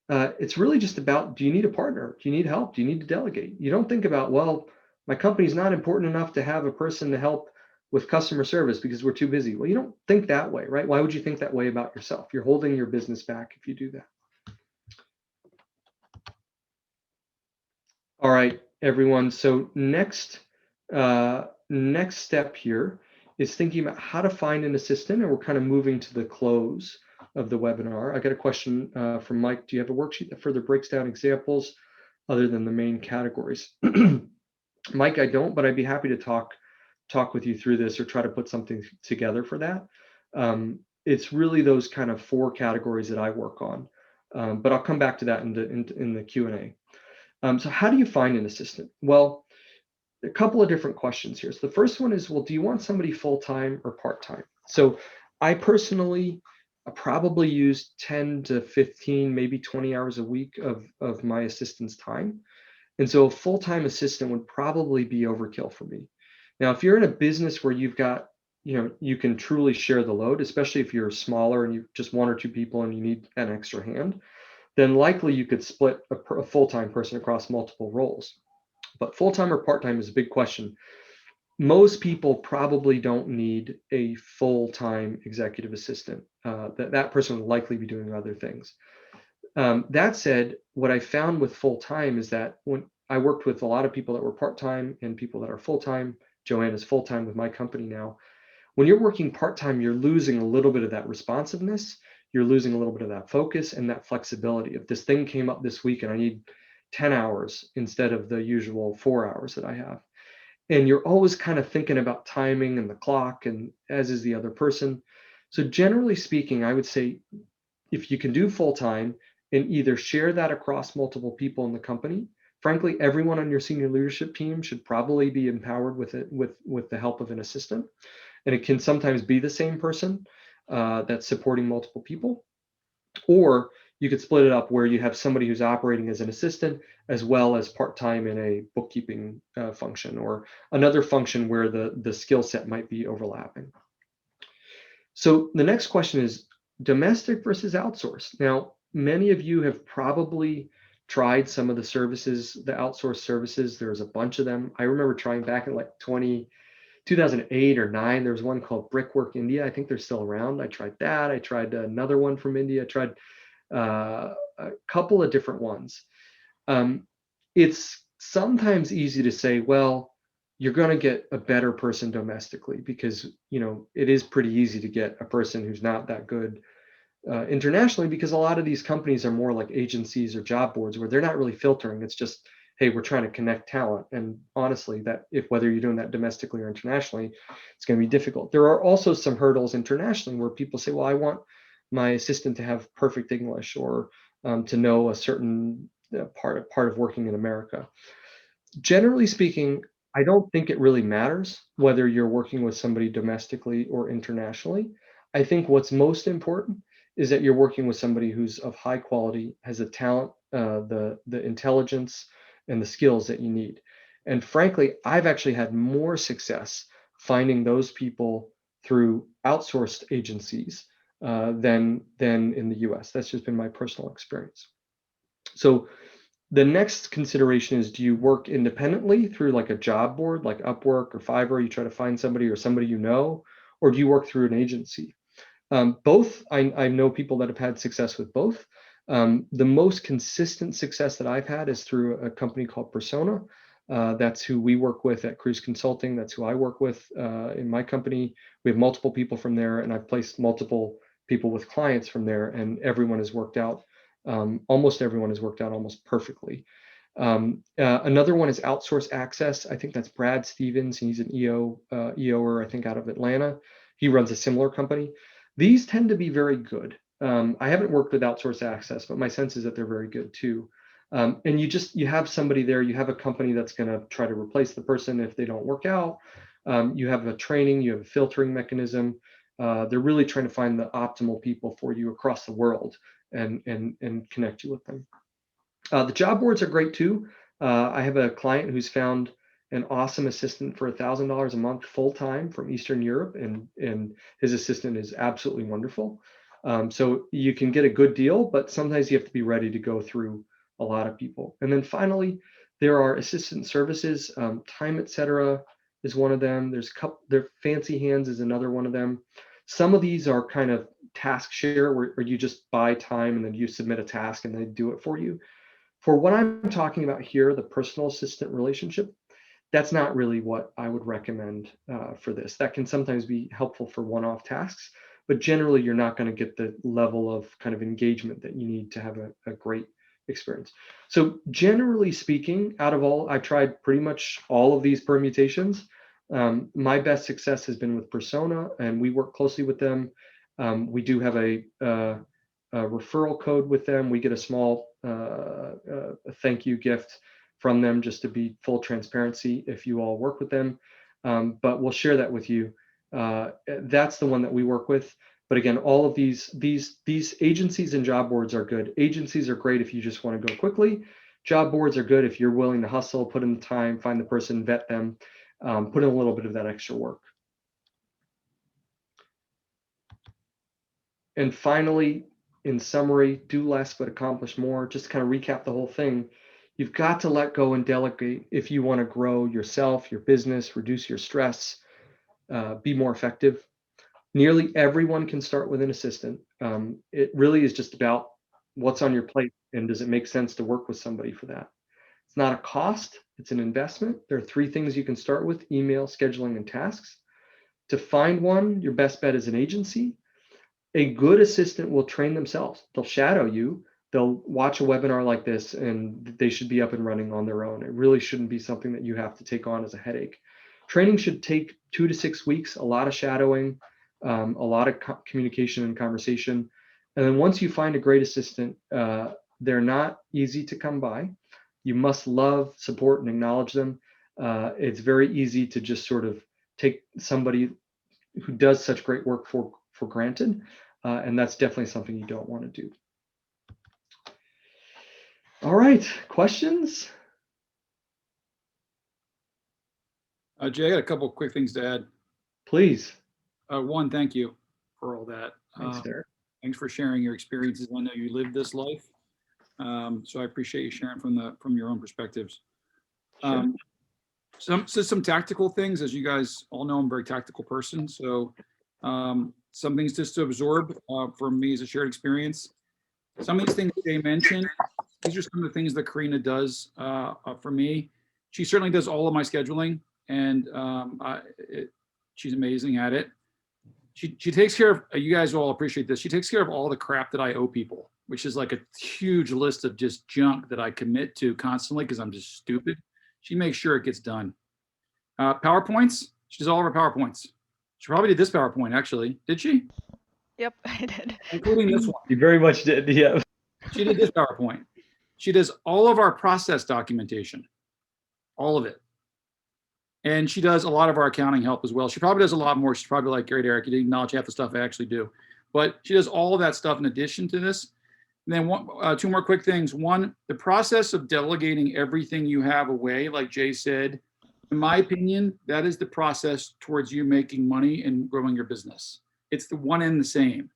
It's really just about, do you need a partner? Do you need help? Do you need to delegate? You don't think about, well, my company's not important enough to have a person to help with customer service because we're too busy. Well, you don't think that way, right? Why would you think that way about yourself? You're holding your business back if you do that. All right, everyone. So next next step here is thinking about how to find an assistant, and we're kind of moving to the close of the webinar. I got a question from Mike. Do you have a worksheet that further breaks down examples other than the main categories? Mike, I don't, but I'd be happy to talk with you through this or try to put something together for that. It's really those kind of 4 categories that I work on, but I'll come back to that in the Q&A. So how do you find an assistant? Well, a couple of different questions here. So the first one is, well, do you want somebody full-time or part-time? So I personally probably use 10 to 15, maybe 20 hours a week of my assistant's time. And so a full-time assistant would probably be overkill for me. Now, if you're in a business where you've got, you can truly share the load, especially if you're smaller and you're just 1 or 2 people and you need an extra hand, then likely you could split a full-time person across multiple roles. But full-time or part-time is a big question. Most people probably don't need a full-time executive assistant. That person will likely be doing other things. That said, what I found with full-time is that when I worked with a lot of people that were part-time and people that are full-time, Joanne is full-time with my company now. When you're working part-time, you're losing a little bit of that responsiveness. You're losing a little bit of that focus and that flexibility. If this thing came up this week and I need 10 hours instead of the usual 4 hours that I have. And you're always kind of thinking about timing and the clock, and as is the other person. So generally speaking, I would say if you can do full-time and either share that across multiple people in the company, frankly, everyone on your senior leadership team should probably be empowered with it with the help of an assistant. And it can sometimes be the same person that's supporting multiple people. Or you could split it up where you have somebody who's operating as an assistant as well as part-time in a bookkeeping function or another function where the skill set might be overlapping. So the next question is domestic versus outsourced. Now, many of you have probably tried some of the services, the outsourced services. There's a bunch of them. I remember trying back in like 2008 or 9, there was one called Brickwork India. I think they're still around. I tried that. I tried another one from India. I tried a couple of different ones. It's sometimes easy to say, well, you're going to get a better person domestically because, it is pretty easy to get a person who's not that good internationally, because a lot of these companies are more like agencies or job boards where they're not really filtering. It's just, hey, we're trying to connect talent. And honestly, that whether you're doing that domestically or internationally, it's going to be difficult. There are also some hurdles internationally where people say, well, I want my assistant to have perfect English or to know a certain part of working in America. Generally speaking, I don't think it really matters whether you're working with somebody domestically or internationally. I think what's most important is that you're working with somebody who's of high quality, has the talent, the intelligence, and the skills that you need. And frankly, I've actually had more success finding those people through outsourced agencies than in the US. That's just been my personal experience. So the next consideration is, do you work independently through like a job board like Upwork or Fiverr? You try to find somebody or somebody or do you work through an agency? Both. I know people that have had success with both. The most consistent success that I've had is through a company called Persona. That's who we work with at Cruise Consulting. That's who I work with in my company. We have multiple people from there, and I've placed multiple people with clients from there, and everyone has worked out. Almost everyone has worked out almost perfectly. Another one is Outsource Access. I think that's Brad Stevens. He's an EOer, I think, out of Atlanta. He runs a similar company. These tend to be very good. I haven't worked with Outsource Access, but my sense is that they're very good too. And you have somebody there, you have a company that's going to try to replace the person if they don't work out. You have a training, you have a filtering mechanism. They're really trying to find the optimal people for you across the world and connect you with them. The job boards are great too. I have a client who's found an awesome assistant for $1,000 a month full-time from Eastern Europe, and his assistant is absolutely wonderful. So you can get a good deal, but sometimes you have to be ready to go through a lot of people. And then finally, there are assistant services. Time Etc. is one of them. Their Fancy Hands is another one of them. Some of these are kind of task share where you just buy time and then you submit a task and they do it for you. For what I'm talking about here, the personal assistant relationship, That's not really what I would recommend for this. That can sometimes be helpful for one-off tasks, but generally you're not going to get the level of kind of engagement that you need to have a great experience. So generally speaking, out of all, I've tried pretty much all of these permutations. My best success has been with Persona, and we work closely with them. We do have a referral code with them. We get a small a thank you gift from them, just to be full transparency if you all work with them. But we'll share that with you. That's the one that we work with. But again, all of these agencies and job boards are good. Agencies are great if you just want to go quickly. Job boards are good if you're willing to hustle, put in the time, find the person, vet them, put in a little bit of that extra work. And finally, in summary, do less but accomplish more. Just to kind of recap the whole thing. You've got to let go and delegate if you want to grow yourself, your business, reduce your stress, be more effective. Nearly everyone can start with an assistant. It really is just about what's on your plate and does it make sense to work with somebody for that. It's not a cost, it's an investment. There are 3 things you can start with: email, scheduling, and tasks. To find one, your best bet is an agency. A good assistant will train themselves. They'll shadow you. They'll watch a webinar like this and they should be up and running on their own. It really shouldn't be something that you have to take on as a headache. Training should take 2 to 6 weeks, a lot of shadowing, a lot of communication and conversation. And then once you find a great assistant, they're not easy to come by. You must love, support, and acknowledge them. It's very easy to just sort of take somebody who does such great work for granted. And that's definitely something you don't want to do. All right, questions? Jay, I got a couple of quick things to add. Please. One, thank you for all that. Thanks, Derek. Thanks for sharing your experiences. I know you lived this life, so I appreciate you sharing from your own perspectives. Sure. Some tactical things, as you guys all know, I'm a very tactical person. So some things just to absorb for me as a shared experience. Some of these things Jay mentioned, these are some of the things that Karina does for me. She certainly does all of my scheduling, and she's amazing at it. She takes care of, you guys all appreciate this, she takes care of all the crap that I owe people, which is like a huge list of just junk that I commit to constantly because I'm just stupid. She makes sure it gets done. PowerPoints, she does all of our PowerPoints. She probably did this PowerPoint, actually. Did she? Yep, I did. Including this one. You very much did, yeah. She did this PowerPoint. She does all of our process documentation, all of it. And she does a lot of our accounting help as well. She probably does a lot more. She's probably like, great, Eric, you didn't acknowledge half the stuff I actually do. But she does all of that stuff in addition to this. And then 2 more quick things. One, the process of delegating everything you have away, like Jay said, in my opinion, that is the process towards you making money and growing your business. It's the one and the same.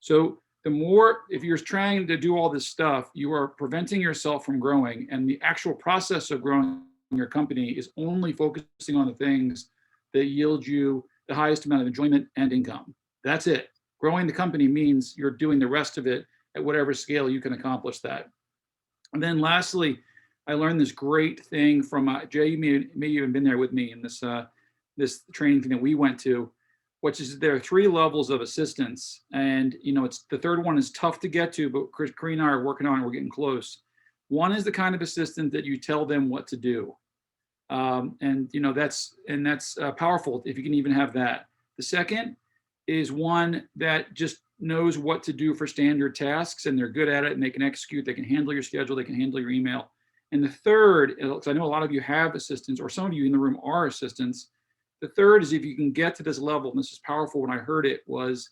So the more, if you're trying to do all this stuff, you are preventing yourself from growing. And the actual process of growing your company is only focusing on the things that yield you the highest amount of enjoyment and income. That's it. Growing the company means you're doing the rest of it at whatever scale you can accomplish that. And then lastly, I learned this great thing from Jay. You may even been there with me in this this training thing that we went to, which is there are 3 levels of assistance, and it's the third one is tough to get to, but Karina and I are working on it. We're getting close. One is the kind of assistant that you tell them what to do, and that's powerful if you can even have that. The second is one that just knows what to do for standard tasks, and they're good at it, and they can execute. They can handle your schedule. They can handle your email. And the third, because I know a lot of you have assistants, or some of you in the room are assistants. The third is if you can get to this level, and this is powerful when I heard it, was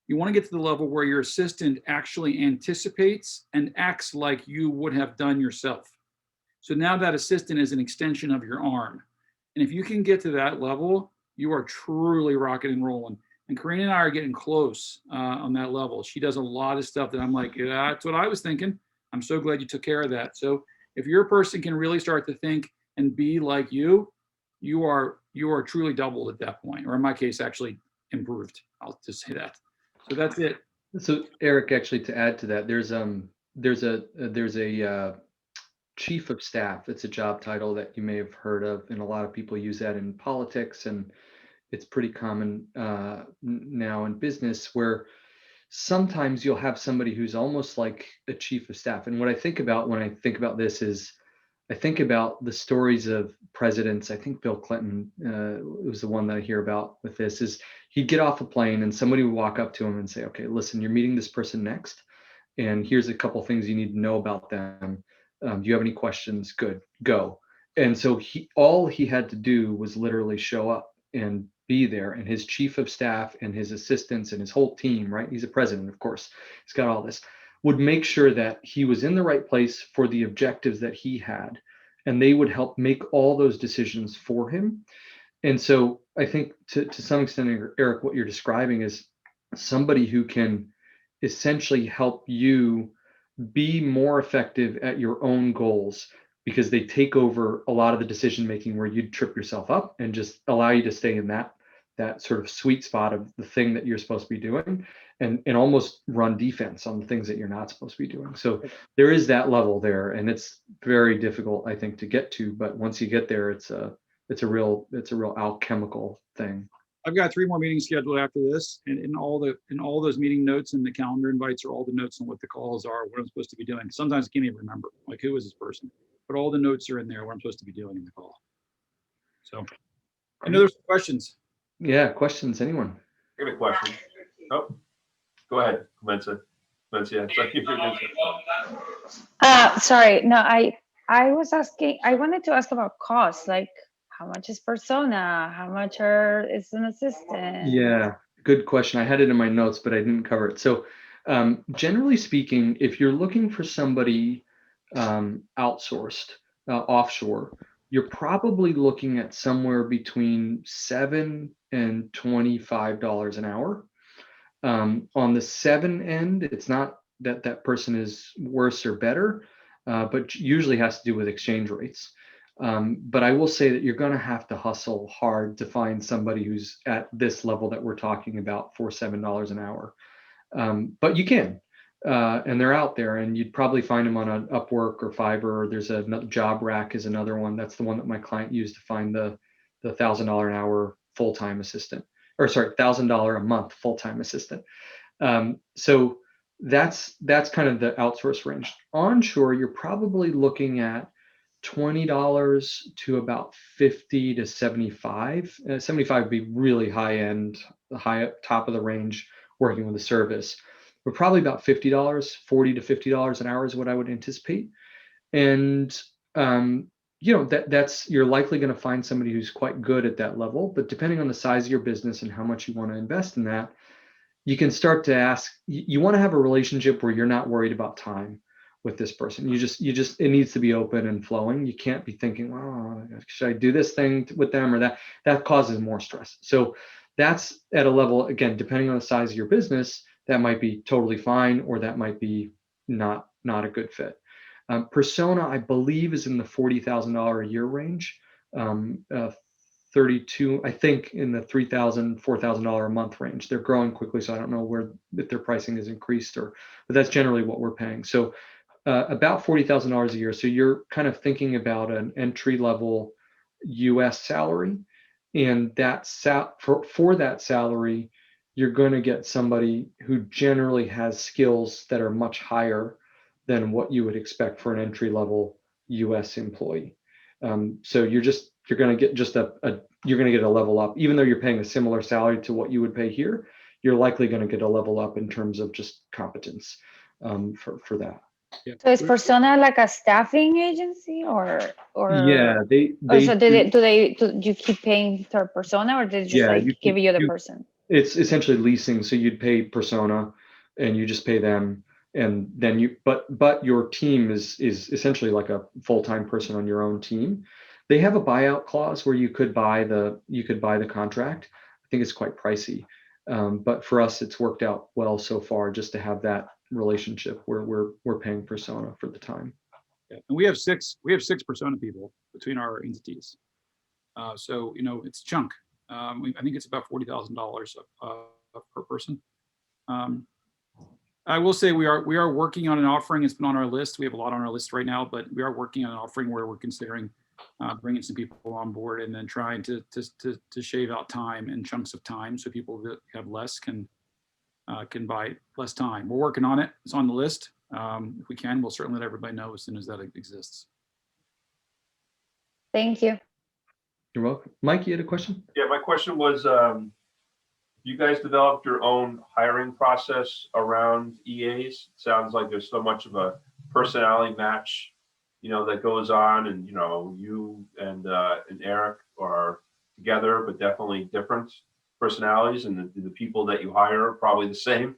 you want to get to the level where your assistant actually anticipates and acts like you would have done yourself. So now that assistant is an extension of your arm. And if you can get to that level, you are truly rocking and rolling. And Karina and I are getting close on that level. She does a lot of stuff that I'm like, yeah, that's what I was thinking. I'm so glad you took care of that. So if your person can really start to think and be like you, you are truly doubled at that point, or in my case, actually improved. I'll just say that. So that's it. So Eric, actually, to add to that, there's a chief of staff. It's a job title that you may have heard of, and a lot of people use that in politics, and it's pretty common now in business, where sometimes you'll have somebody who's almost like a chief of staff. And what I think about when I think about this is I think about the stories of presidents. I think Bill Clinton was the one that I hear about with this. Is he'd get off a plane and somebody would walk up to him and say, "Okay, listen, you're meeting this person next, and here's a couple things you need to know about them. Do you have any questions? Good, go." And so all he had to do was literally show up and be there, and his chief of staff and his assistants and his whole team, right? He's a president, of course. He's got all this, would make sure that he was in the right place for the objectives that he had, and they would help make all those decisions for him. And so I think to some extent, Eric, what you're describing is somebody who can essentially help you be more effective at your own goals, because they take over a lot of the decision making where you'd trip yourself up, and just allow you to stay in that sort of sweet spot of the thing that you're supposed to be doing, and almost run defense on the things that you're not supposed to be doing. So there is that level there, and it's very difficult, I think, to get to, but once you get there, it's a real alchemical thing. I've got 3 more meetings scheduled after this, and in all those meeting notes and the calendar invites are all the notes on what the calls are, what I'm supposed to be doing. Sometimes I can't even remember, like, who is this person? But all the notes are in there, what I'm supposed to be doing in the call. So I know there's some questions. Yeah, questions, anyone? I got a question. Oh, go ahead, Valencia. Valencia, it's like Sorry, no, I was asking, I wanted to ask about cost, like how much is persona, how much is an assistant? Yeah, good question. I had it in my notes, but I didn't cover it. So generally speaking, if you're looking for somebody outsourced, offshore, you're probably looking at somewhere between $7 and $25 an hour. On the 7 end, it's not that that person is worse or better, but usually has to do with exchange rates. But I will say that you're going to have to hustle hard to find somebody who's at this level that we're talking about for $7 an hour. But you can, and they're out there, and you'd probably find them on an Upwork or Fiverr. Or there's a Job Rack is another one. That's the one that my client used to find the $1,000 an hour full-time assistant, or sorry, $1,000 a month full-time assistant. So that's kind of the outsource range. Onshore, you're probably looking at $20 to about 50 to 75. 75 would be really high end, the high top of the range, working with a service. But probably about $50, $40 to $50 an hour is what I would anticipate. And that's you're likely going to find somebody who's quite good at that level. But depending on the size of your business and how much you want to invest in that, you can start to ask. You want to have a relationship where you're not worried about time with this person. It needs to be open and flowing. You can't be thinking, oh, should I do this thing with them or that? That causes more stress. So that's at a level, again, depending on the size of your business, that might be totally fine, or that might be not a good fit. Persona, I believe, is in the $40,000 a year range. 32, I think, in the $3,000, $4,000 a month range. They're growing quickly, so I don't know if their pricing has increased, but that's generally what we're paying. So about $40,000 a year. So you're kind of thinking about an entry level U.S. salary, and for that salary, you're going to get somebody who generally has skills that are much higher than what you would expect for an entry level U.S. employee. So you're going to get you're going to get a level up, even though you're paying a similar salary to what you would pay here. You're likely going to get a level up in terms of just competence for that. Yeah. So is Persona like a staffing agency or Yeah, they so do you keep paying per persona, or did they just give you the person? It's essentially leasing. So you'd pay Persona and you just pay them, and then but your team is essentially like a full-time person on your own team. They have a buyout clause where you could buy the contract. I think it's quite pricey. But for us, it's worked out well so far, just to have that relationship where we're paying Persona for the time. Yeah. And we have six Persona people between our entities. So it's a chunk. I think it's about $40,000 per person. I will say we are working on an offering. It's been on our list. We have a lot on our list right now, but we are working on an offering where we're considering bringing some people on board and then trying to shave out time in chunks of time so people that have less can buy less time. We're working on it. It's on the list. If we can, we'll certainly let everybody know as soon as that exists. Thank you. You're welcome. Mike, you had a question? Yeah, my question was, you guys developed your own hiring process around EAs? It sounds like there's so much of a personality match, that goes on, and you and Eric are together, but definitely different personalities, and the people that you hire are probably the same.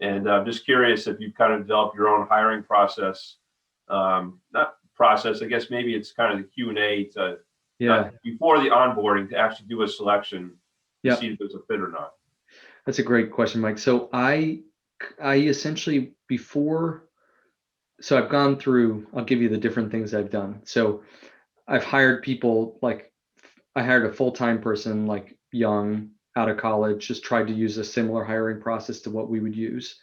And I'm just curious if you've kind of developed your own hiring process, not process, I guess maybe it's kind of the Q&A to before the onboarding to actually do a selection to see if there's a fit or not. That's a great question, Mike. So I essentially I've gone through, I'll give you the different things I've done. So I've hired people, like I hired a full-time person, like young, out of college, just tried to use a similar hiring process to what we would use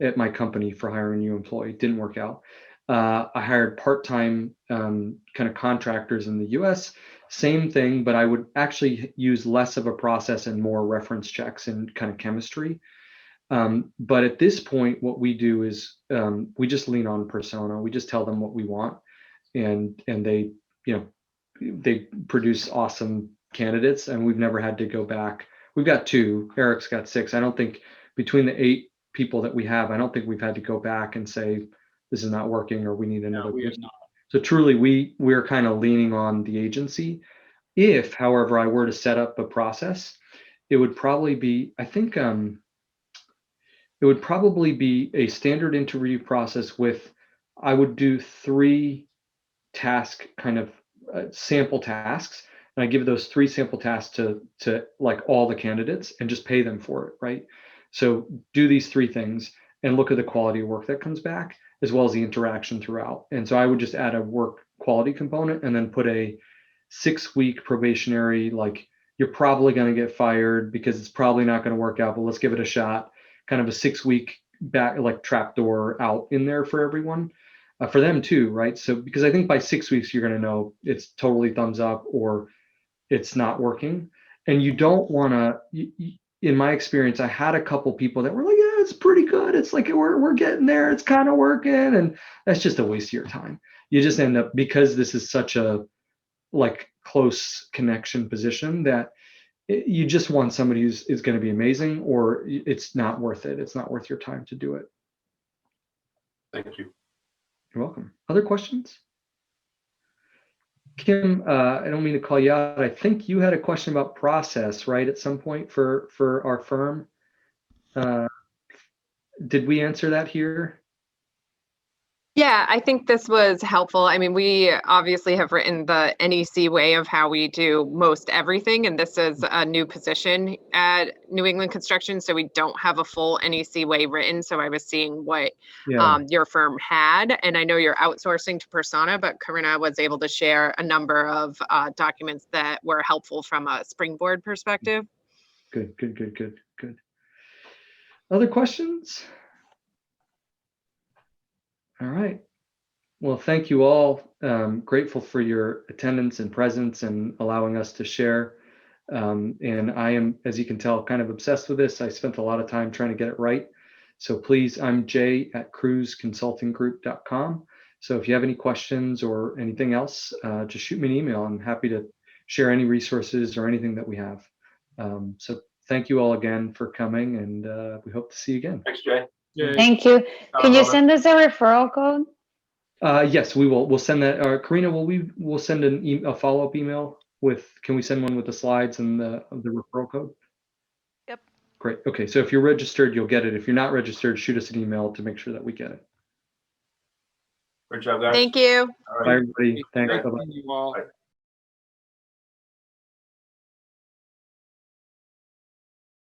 at my company for hiring a new employee. Didn't work out. I hired part-time kind of contractors in the US, same thing, but I would actually use less of a process and more reference checks and kind of chemistry. But at this point, what we do is we just lean on persona. We just tell them what we want, and they, they produce awesome candidates, and we've never had to go back. We've got 2, Eric's got 6. I don't think between the 8 people that we have, I don't think we've had to go back and say, this is not working or we need another. No, we have not. So truly, we're kind of leaning on the agency. If, however, I were to set up a process, it would probably be, I think, it would probably be a standard interview process with, I would do 3 task kind of sample tasks, and I give those 3 sample tasks to like all the candidates and just pay them for it, right? So do these 3 things and look at the quality of work that comes back, as well as the interaction throughout. And so I would just add a work quality component and then put a 6-week probationary, like you're probably going to get fired because it's probably not going to work out, but let's give it a shot. Kind of a 6-week back, like trapdoor out in there for everyone, for them too, right? So because I think by 6 weeks you're going to know it's totally thumbs up or it's not working, and you don't want to. In my experience, I had a couple people that were like, yeah, it's pretty good. It's like we're getting there. It's kind of working. And that's just a waste of your time. You just end up, because this is such a like close connection position, that you just want somebody who's is going to be amazing, or it's not worth it. It's not worth your time to do it. Thank you. You're welcome. Other questions? Kim, I don't mean to call you out. I think you had a question about process, right, at some point for our firm. Did we answer that here? Yeah, I think this was helpful. I mean, we obviously have written the NEC way of how we do most everything, and this is a new position at New England Construction, so we don't have a full NEC way written. So I was seeing what your firm had, and I know you're outsourcing to Persona, but Karina was able to share a number of documents that were helpful from a springboard perspective. Good. Other questions? All right. Well, thank you all. Grateful for your attendance and presence and allowing us to share. And I am, as you can tell, kind of obsessed with this. I spent a lot of time trying to get it right. So please, I'm Jay at cruzconsultinggroup.com. So if you have any questions or anything else, just shoot me an email. I'm happy to share any resources or anything that we have. So thank you all again for coming, and we hope to see you again. Thanks, Jay. Yeah. Thank you. Can you send us a referral code? Yes, we will. We'll send that. Karina, we'll send a follow-up email with. Can we send one with the slides and the referral code? Yep. Great. Okay. So if you're registered, you'll get it. If you're not registered, shoot us an email to make sure that we get it. Great job, guys. Thank you. All right. Bye, everybody. Thanks. Thank Bye-bye. you all. Bye.